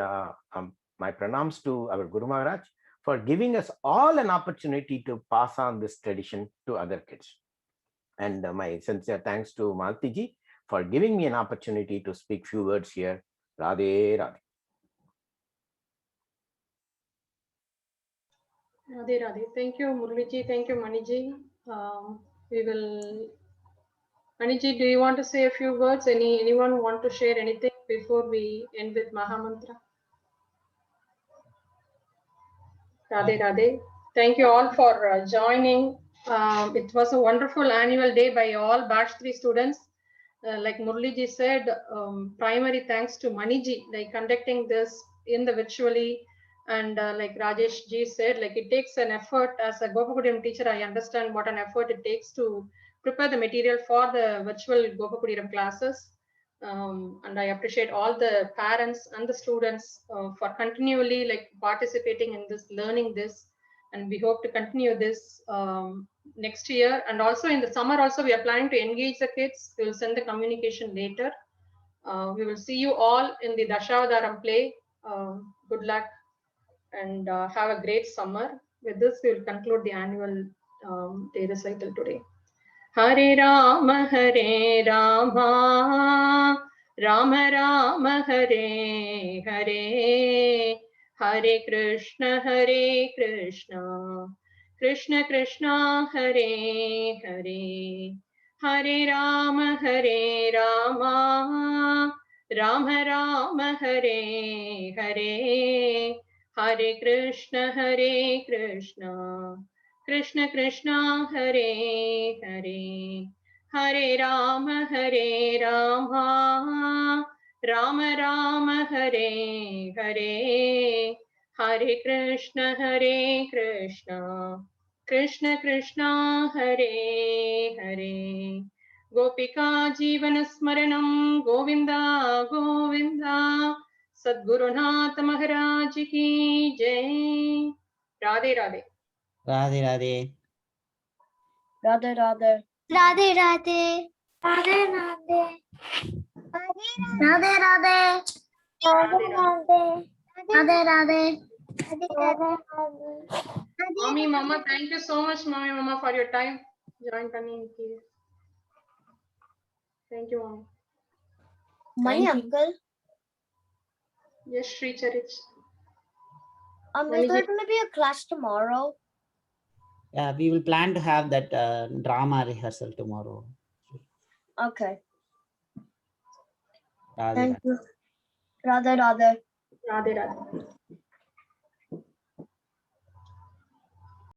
my pranams to our Guru Maharaj for giving us all an opportunity to pass on this tradition to other kids. And my sincere thanks to Maltiji for giving me an opportunity to speak few words here. Radhe Radhe. Radhe Radhe. Thank you, Murliji. Thank you, Maniji. We will. Maniji, do you want to say a few words? Anyone want to share anything before we end with Mahamantra? Radhe Radhe. Thank you all for joining. It was a wonderful annual day by all Batch 3 students. Like Murliji said, primary thanks to Maniji, like conducting this in the virtually. And like Rajesh ji said, like it takes an effort. As a Gopakudiram teacher, I understand what an effort it takes to prepare the material for the virtual Gopakudiram classes. And I appreciate all the parents and the students for continually like participating in this, learning this, and we hope to continue this next year. And also in the summer also we are planning to engage the kids. We will send the communication later. We will see you all in the Dashavadaram play. Good luck and have a great summer. With this we will conclude the annual day recital today. Hare Rama, Rama Rama, Hare Hare, Hare Krishna, Krishna Krishna, Hare Hare, Hare Rama, Rama Rama, Hare Hare, Hare Krishna, Krishna Krishna, Hare Hare, Hare Rama, Rama Rama, Hare Hare, Hare Krishna, Krishna Krishna, Hare Hare. Gopika Jeevana Smaranam, Govinda Govinda. Sadgurunath Maharaj ki Jai. Radhe Radhe. Radhe Radhe. Radhe Radhe. Radhe Radhe. Radhe Radhe. Radhe Radhe. Radhe Radhe. Mommy, Mama, thank you so much, Mommy, Mama, for your time. Join community. Thank you, Mommy. Money Thank you. uncle. Yes, Sri Charich. Is Money there ji. going to be a class tomorrow? Yeah, we will plan to have that drama rehearsal tomorrow. Okay. Radhe Thank Radhe. you. Radhe Radhe. Radhe Radhe.